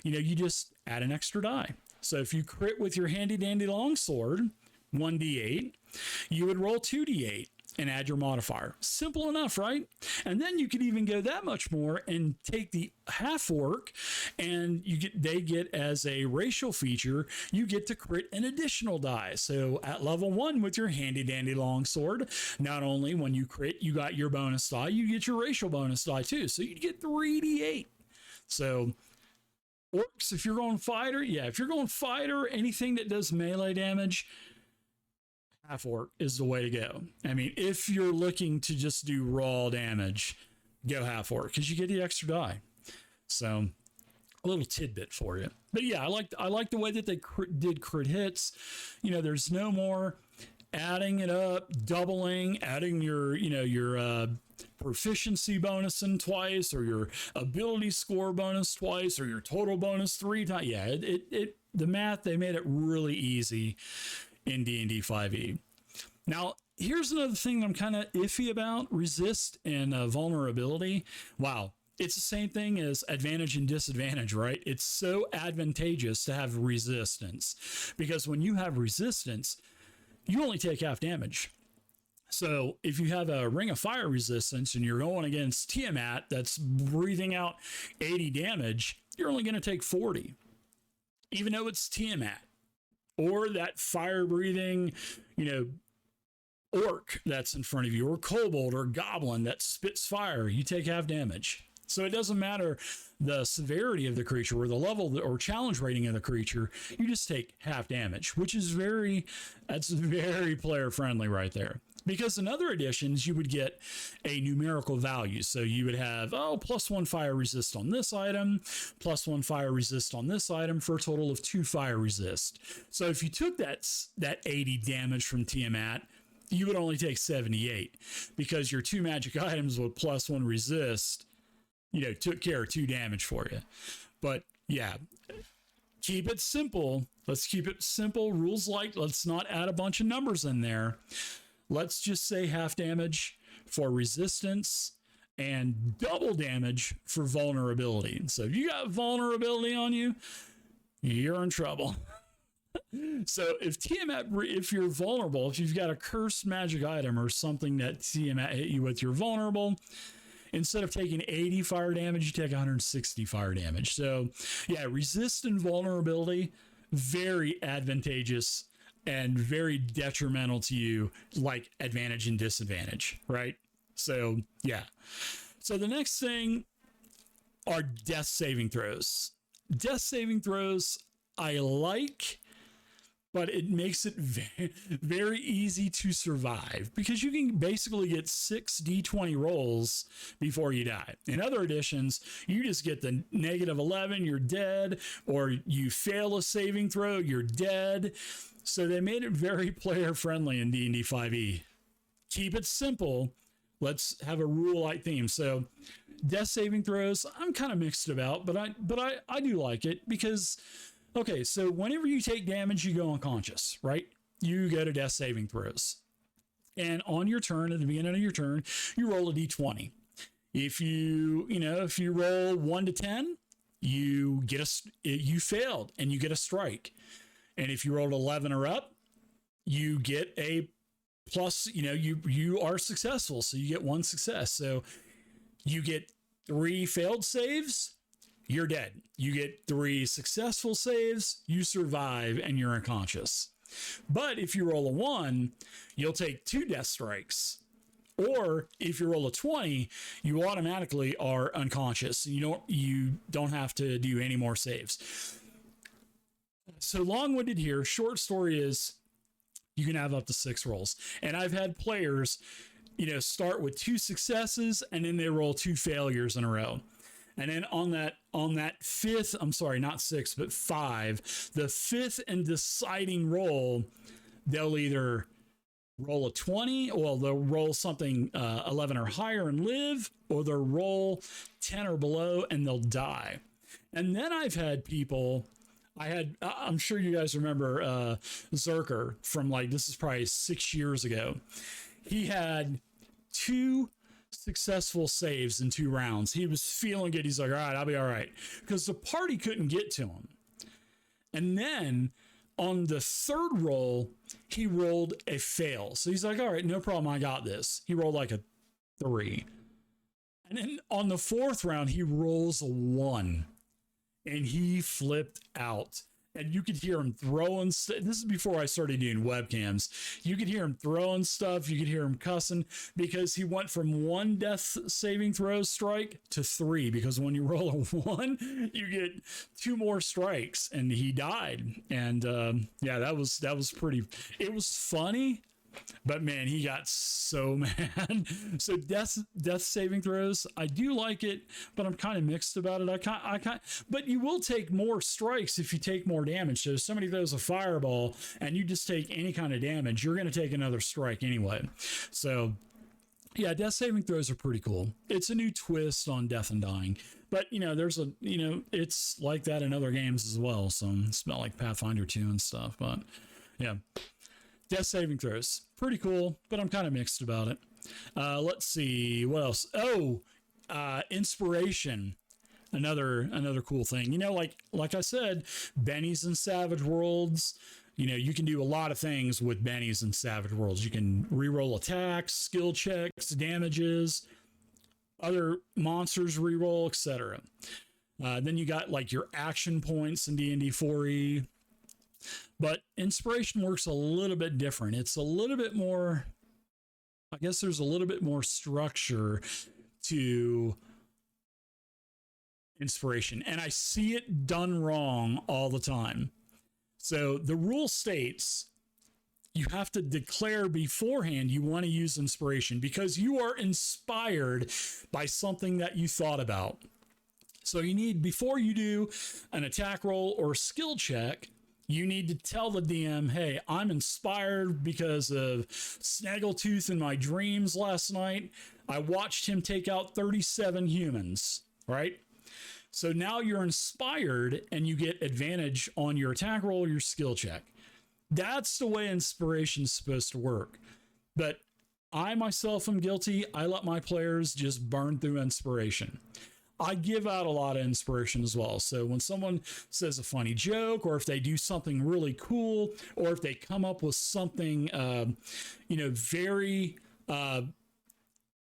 A: You just add an extra die. So if you crit with your handy dandy longsword, 1d8, you would roll 2d8 and add your modifier. Simple enough, right? And then you could even go that much more and take the half orc, and they get as a racial feature, you get to crit an additional die. So at level 1 with your handy dandy longsword, not only when you crit, you got your bonus die, you get your racial bonus die too. So you get 3d8. So orcs, if you're going fighter, anything that does melee damage, half orc is the way to go. I mean, if you're looking to just do raw damage, go half orc because you get the extra die. So a little tidbit for you. But yeah, I like the way that they did crit hits. There's no more adding it up, doubling, adding your proficiency bonus in twice, or your ability score bonus twice, or your total bonus 3 times. Yeah, the math, they made it really easy in D&D 5e. Now, here's another thing that I'm kind of iffy about: resist and vulnerability. Wow. It's the same thing as advantage and disadvantage, right? It's so advantageous to have resistance, because when you have resistance, you only take half damage. So if you have a Ring of Fire resistance and you're going against Tiamat that's breathing out 80 damage, you're only going to take 40, even though it's Tiamat. Or that fire-breathing, orc that's in front of you, or kobold or goblin that spits fire, you take half damage. So it doesn't matter the severity of the creature or the level or challenge rating of the creature, you just take half damage, which is very player-friendly right there. Because in other editions, you would get a numerical value. So you would have, +1 fire resist on this item, +1 fire resist on this item, for a total of 2 fire resist. So if you took that 80 damage from Tiamat, you would only take 78, because your 2 magic items with +1 resist, took care of 2 damage for you. But yeah, keep it simple. Let's keep it simple. Rules like, let's not add a bunch of numbers in there. Let's just say half damage for resistance and double damage for vulnerability. So if you got vulnerability on you, you're in trouble. So if you're vulnerable, if you've got a cursed magic item or something that Tiamat hit you with, you're vulnerable. Instead of taking 80 fire damage, you take 160 fire damage. So yeah, resist and vulnerability, very advantageous and very detrimental to you, like advantage and disadvantage, right? So yeah. So the next thing are death saving throws. Death saving throws I like, but it makes it very, very easy to survive, because you can basically get 6 d20 rolls before you die. In other editions, you just get the -11, you're dead, or you fail a saving throw, you're dead. So they made it very player friendly in D&D 5e. Keep it simple. Let's have a rule-like theme. So Death saving throws, I'm kind of mixed about, but I do like it because, okay, so whenever you take damage, you go unconscious, right? You go to death saving throws. And on your turn, at the beginning of your turn, you roll a d20. If you roll 1 to 10, you failed and you get a strike. And if you rolled 11 or up, you get a plus, you are successful. So you get 1 success. So you get 3 failed saves, you're dead. You get 3 successful saves, you survive, and you're unconscious. But if you roll a 1, you'll take 2 death strikes. Or if you roll a 20, you automatically are unconscious. You don't have to do any more saves. So long-winded here. Short story is you can have up to 6 rolls. And I've had players, start with 2 successes and then they roll 2 failures in a row. And then on that fifth, I'm sorry, not 6, but 5, the 5th and deciding roll, they'll either roll a 20, or they'll roll something 11 or higher and live, or they'll roll 10 or below and they'll die. And then I've had people, I'm sure you guys remember Zerker from this is probably 6 years ago. He had 2 successful saves in 2 rounds. He was feeling good. He's like, all right, I'll be all right. Because the party couldn't get to him. And then on the 3rd roll, he rolled a fail. So he's like, all right, no problem. I got this. He rolled like a 3. And then on the 4th round, he rolls a 1. And he flipped out. And you could hear him throwing this is before I started doing webcams. You could hear him throwing stuff. You could hear him cussing because he went from 1 death saving throw strike to 3, because when you roll a 1, you get 2 more strikes, and he died. And that was pretty, it was funny. But man, he got so mad. So death saving throws, I do like it, but I'm kind of mixed about it. But you will take more strikes if you take more damage. So if somebody throws a fireball and you just take any kind of damage, you're going to take another strike anyway. So yeah, death saving throws are pretty cool. It's a new twist on death and dying. But it's like that in other games as well. So it's not like Pathfinder 2 and stuff. But yeah. Death saving throws, pretty cool, but I'm kind of mixed about it. Let's see what else. Inspiration, another cool thing. Like I said, bennies and Savage Worlds. You can do a lot of things with bennies and Savage Worlds. You can reroll attacks, skill checks, damages, other monsters reroll, etc. Then you got your action points in D&D 4e. But inspiration works a little bit different. It's a little bit more, I guess there's a little bit more structure to inspiration. And I see it done wrong all the time. So the rule states you have to declare beforehand you want to use inspiration because you are inspired by something that you thought about. So you need, before you do an attack roll or skill check, you need to tell the DM, hey, I'm inspired because of Snaggletooth in my dreams last night. I watched him take out 37 humans, right? So now you're inspired and you get advantage on your attack roll or your skill check. That's the way inspiration is supposed to work. But I myself am guilty. I let my players just burn through inspiration. I give out a lot of inspiration as well. So when someone says a funny joke, or if they do something really cool, or if they come up with something, very,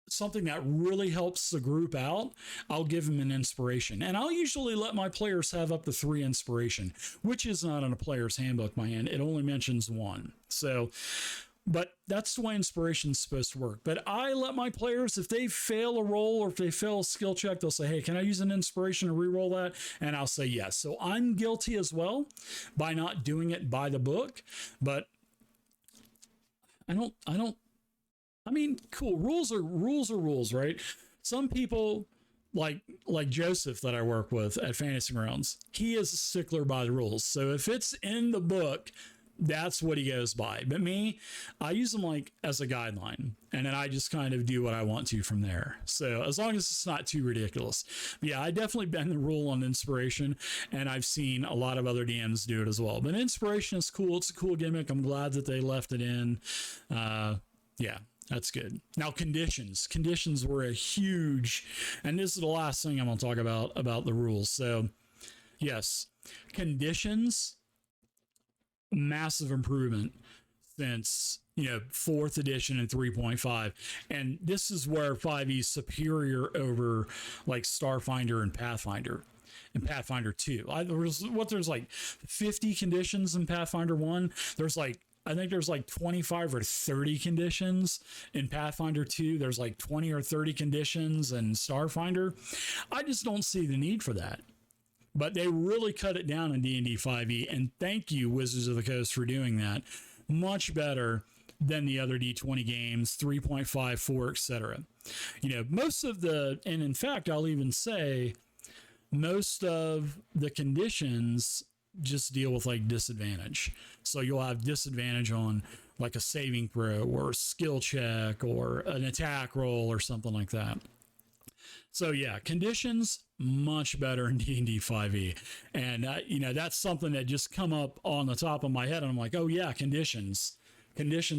A: something that really helps the group out, I'll give them an inspiration. And I'll usually let my players have up to 3 inspiration, which is not in a player's handbook, my hand. It only mentions 1. So, but that's the way inspiration is supposed to work. But I let my players, if they fail a roll or if they fail a skill check, they'll say, hey, can I use an inspiration to reroll that? And I'll say yes. So I'm guilty as well by not doing it by the book. But I mean, cool. Rules are rules, right? Some people like Joseph that I work with at Fantasy Grounds, he is a stickler by the rules. So if it's in the book, that's what he goes by. But me, I use them like as a guideline, and then I just kind of do what I want to from there. So as long as it's not too ridiculous. But yeah, I definitely bend the rule on inspiration, and I've seen a lot of other DMs do it as well. But inspiration is cool. It's a cool gimmick. I'm glad that they left it in. Yeah, that's good. Now, conditions were a huge, and this is the last thing I'm going to talk about the rules. So yes, conditions, massive improvement since, you know, 4th edition and 3.5. And this is where 5e is superior over like Starfinder and Pathfinder. And Pathfinder 2. There's like 50 conditions in Pathfinder 1. I think there's like 25 or 30 conditions in Pathfinder 2. There's like 20 or 30 conditions in Starfinder. I just don't see the need for that. But they really cut it down in D&D 5e, and thank you, Wizards of the Coast, for doing that. Much better than the other D20 games, 3.5, 4, etc. You know, and in fact, I'll even say most of the conditions just deal with like disadvantage. So you'll have disadvantage on like a saving throw or a skill check or an attack roll or something like that. So yeah, conditions much better in D&D 5e, and you know, that's something that just come up on the top of my head, and I'm like, oh yeah, conditions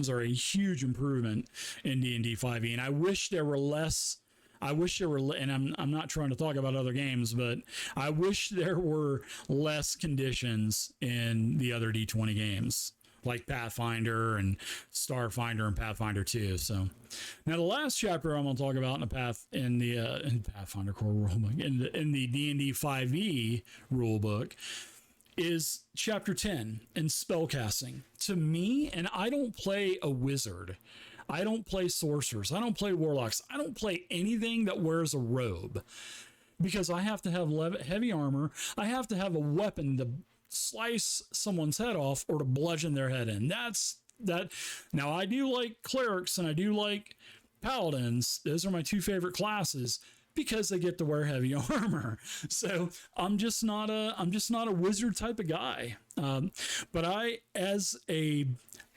A: are a huge improvement in D&D 5e, and I wish there were less. And I'm not trying to talk about other games, but I wish there were less conditions in the other D20 games, like Pathfinder and Starfinder and Pathfinder 2. So now the last chapter I'm going to talk about in Pathfinder core rulebook, in the D&D 5e rulebook, is chapter 10 in spellcasting. To me, and I don't play a wizard, I don't play sorcerers, I don't play warlocks, I don't play anything that wears a robe, because I have to have heavy armor, I have to have a weapon to slice someone's head off or to bludgeon their head in. That's that. Now, I do like clerics and I do like paladins. Those are my two favorite classes because they get to wear heavy armor. So I'm just not a wizard type of guy. But I, as a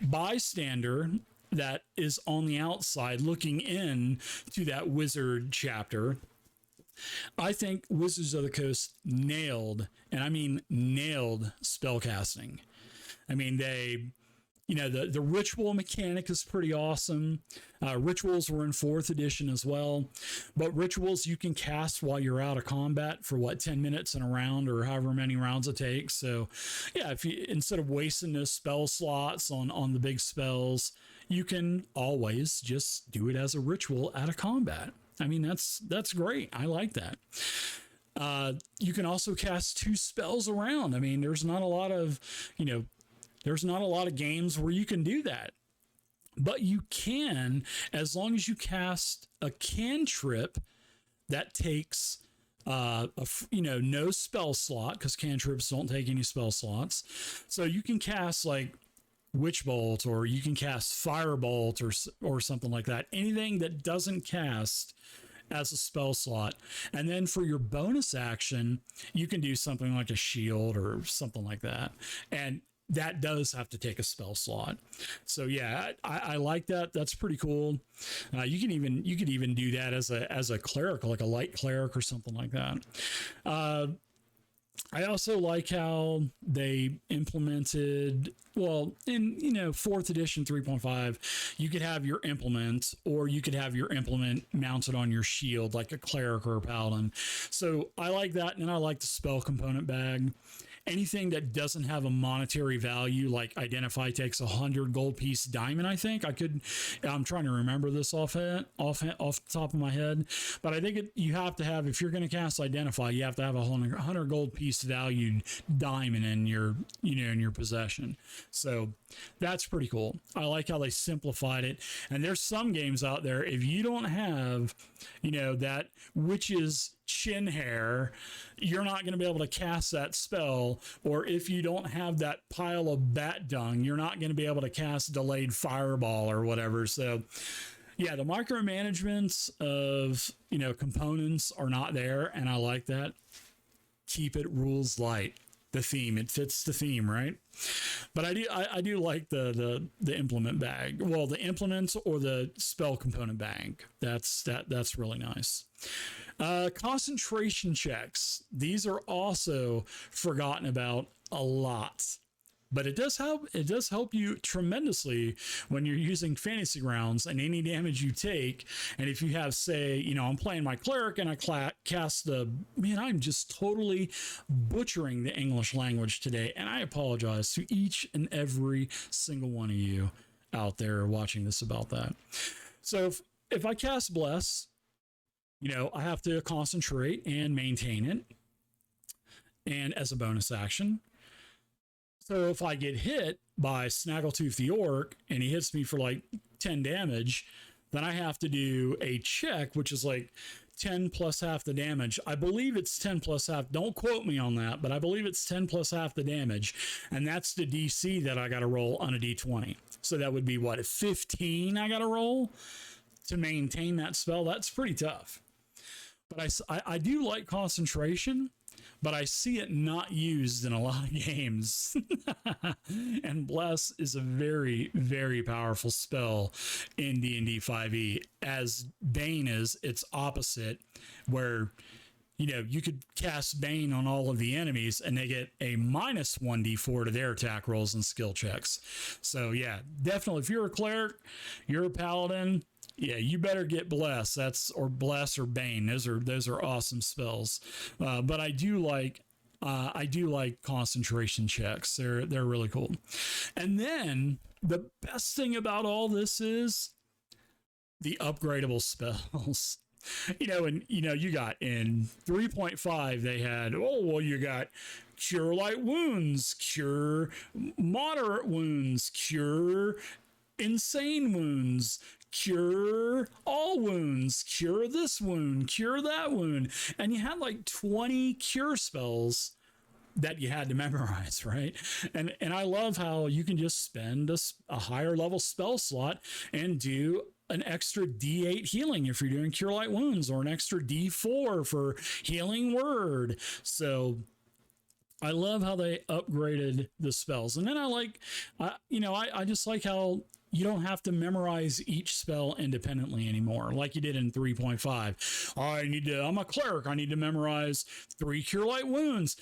A: bystander that is on the outside looking in to that wizard chapter, I think Wizards of the Coast nailed, and I mean nailed, spellcasting. I mean, the ritual mechanic is pretty awesome. Rituals were in 4th edition as well, but rituals you can cast while you're out of combat for 10 minutes in a round or however many rounds it takes. So yeah, if you, instead of wasting those spell slots on the big spells, you can always just do it as a ritual out of combat. I mean, that's great. I like that. You can also cast 2 spells around. I mean, there's not a lot of games where you can do that, but you can, as long as you cast a cantrip that takes no spell slot, because cantrips don't take any spell slots. So you can cast like Witch Bolt, or you can cast Firebolt or something like that. Anything that doesn't cast as a spell slot. And then for your bonus action, you can do something like a shield or something like that. And that does have to take a spell slot. So yeah, I like that. That's pretty cool. You could even do that as a cleric, like a light cleric or something like that. I also like how they implemented, well, in 4th edition 3.5, you could have your implement, or you could have your implement mounted on your shield like a cleric or a paladin. So I like that, and then I like the spell component bag. Anything that doesn't have a monetary value, like Identify takes 100 gold piece diamond, I think. I'm trying to remember this off the top of my head, but I think you have to have, if you're going to cast Identify, you have to have a 100 gold piece valued diamond in your possession. So that's pretty cool. I like how they simplified it. And there's some games out there, if you don't have, that witch's chin hair, you're not going to be able to cast that spell. Or if you don't have that pile of bat dung, you're not going to be able to cast Delayed Fireball or whatever. So yeah, the micromanagements of components are not there, and I like that. Keep it rules light. the theme. It fits the theme, right? But I do like the implement bag. Well, the implements or the spell component bag. That's really nice. Concentration checks. These are also forgotten about a lot. But it does help. It does help you tremendously when you're using fantasy grounds and any damage you take. And if you have, say, I'm playing my cleric and I cast the man, I'm just totally butchering the English language today, and I apologize to each and every single one of you out there watching this about that. So if I cast Bless, I have to concentrate and maintain it, and as a bonus action. So if I get hit by Snaggletooth the Orc and he hits me for like 10 damage, then I have to do a check, which is like 10 plus half the damage. I believe it's 10 plus half. Don't quote me on that, but I believe it's 10 plus half the damage. And that's the DC that I got to roll on a D20. So that would be what, 15 I got to roll to maintain that spell? That's pretty tough. But I do like concentration, but I see it not used in a lot of games. And Bless is a very, very powerful spell in D&D 5e, as Bane is its opposite, where you could cast Bane on all of the enemies and they get a minus 1d4 to their attack rolls and skill checks. So yeah, definitely if you're a cleric, you're a paladin, yeah, you better get Bless. Or Bless or Bane. Those are awesome spells. But I do like concentration checks. They're really cool. And then the best thing about all this is the upgradable spells. You got in 3.5 they had, you got Cure Light Wounds, Cure Moderate Wounds, Cure Insane Wounds, Cure All Wounds, Cure this wound, Cure that wound. And you had like 20 cure spells that you had to memorize, right? And I love how you can just spend a higher level spell slot and do an extra D8 healing if you're doing Cure Light Wounds, or an extra D4 for Healing Word. So I love how they upgraded the spells. And then I just like how you don't have to memorize each spell independently anymore, like you did in 3.5. I'm a cleric. I need to memorize 3 Cure Light Wounds,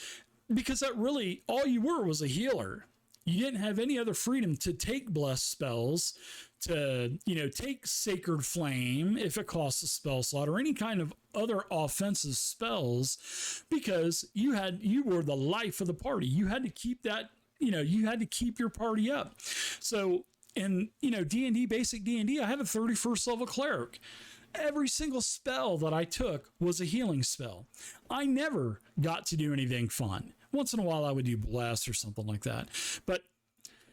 A: because that really, all you were was a healer. You didn't have any other freedom to take Bless spells, to, take Sacred Flame if it costs a spell slot, or any kind of other offensive spells, because you were the life of the party. You had to keep that, you had to keep your party up. So in, D&D, basic D&D, I have a 31st level cleric. Every single spell that I took was a healing spell. I never got to do anything fun. Once in a while I would do Bless or something like that. But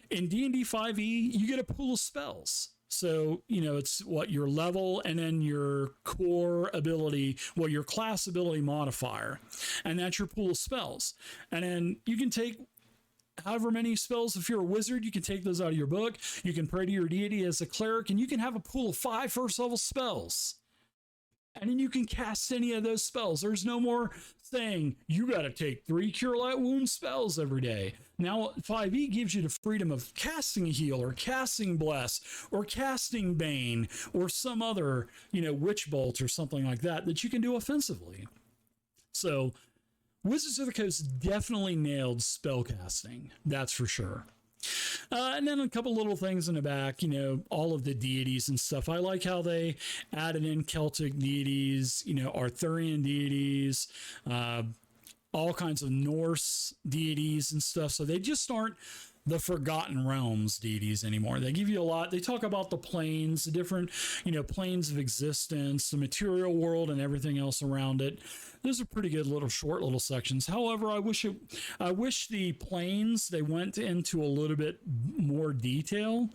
A: in D&D 5e, you get a pool of spells. So, it's what your level and then your core ability, your class ability modifier. And that's your pool of spells. And then you can take however many spells. If you're a wizard, you can take those out of your book. You can pray to your deity as a cleric, and you can have a pool of 5 first level spells. And then you can cast any of those spells. There's no more saying you got to take 3 Cure Light Wound spells every day. Now 5e gives you the freedom of casting a heal, or casting Bless, or casting Bane, or some other, Witch Bolt or something like that you can do offensively. So Wizards of the Coast definitely nailed spellcasting, that's for sure. And then a couple little things in the back, all of the deities and stuff. I like how they added in Celtic deities, Arthurian deities, all kinds of Norse deities and stuff. So they just aren't the Forgotten Realms deities anymore. They give you a lot. They talk about the planes, the different, planes of existence, the material world, and everything else around it. Those are pretty good short little sections. However, I wish the planes, they went into a little bit more detail,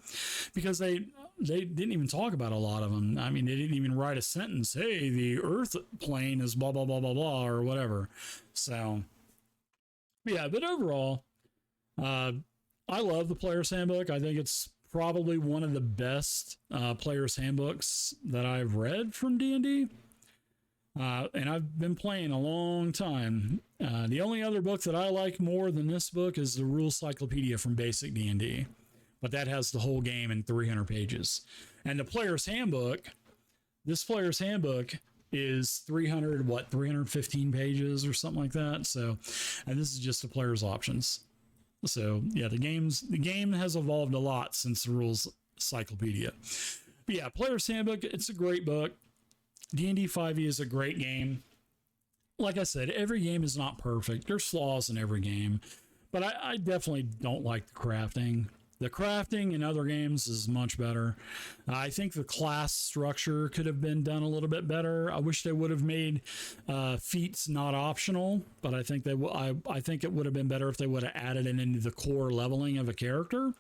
A: because they didn't even talk about a lot of them. I mean, they didn't even write a sentence. Hey, the Earth plane is blah, blah, blah, blah, blah, or whatever. So yeah, but overall, I love the Player's Handbook. I think it's probably one of the best Player's Handbooks that I've read from D&D. And I've been playing a long time. The only other book that I like more than this book is the Rule Cyclopedia from Basic D&D, but that has the whole game in 300 pages. And the Player's Handbook, this Player's Handbook is 315 pages or something like that. So, and this is just the player's options. So yeah, the game has evolved a lot since the Rules Cyclopedia. But yeah, Player's Handbook, it's a great book. D&D 5e is a great game. Like I said, every game is not perfect. There's flaws in every game, but I definitely don't like the crafting. The crafting in other games is much better. I think the class structure could have been done a little bit better. I wish they would have made feats not optional, but I think I think it would have been better if they would have added it into the core leveling of a character.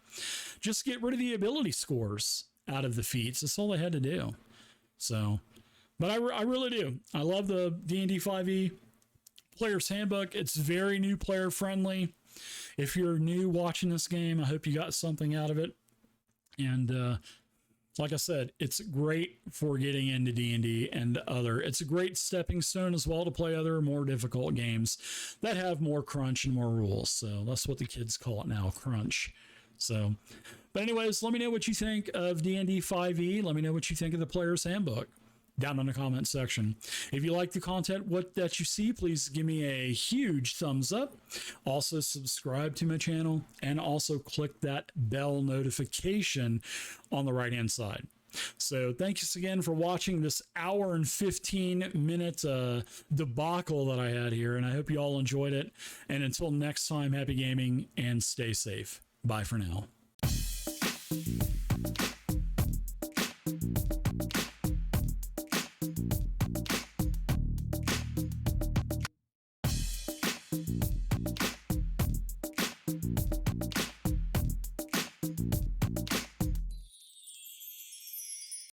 A: Just get rid of the ability scores out of the feats. That's all they had to do. So, but I really do. I love the D&D 5e Player's Handbook. It's very new player friendly. If you're new watching this game, I hope you got something out of it. And like I said, it's great for getting into D&D and other. It's a great stepping stone as well to play other more difficult games that have more crunch and more rules. So that's what the kids call it now, crunch. So, but anyways, let me know what you think of D&D 5e. Let me know what you think of the Player's Handbook down in the comment section. If you like the content that you see, please give me a huge thumbs up. Also subscribe to my channel and also click that bell notification on the right hand side. So thanks again for watching this hour and 15 minute debacle that I had here, and I hope you all enjoyed it. And until next time, happy gaming and stay safe. Bye for now.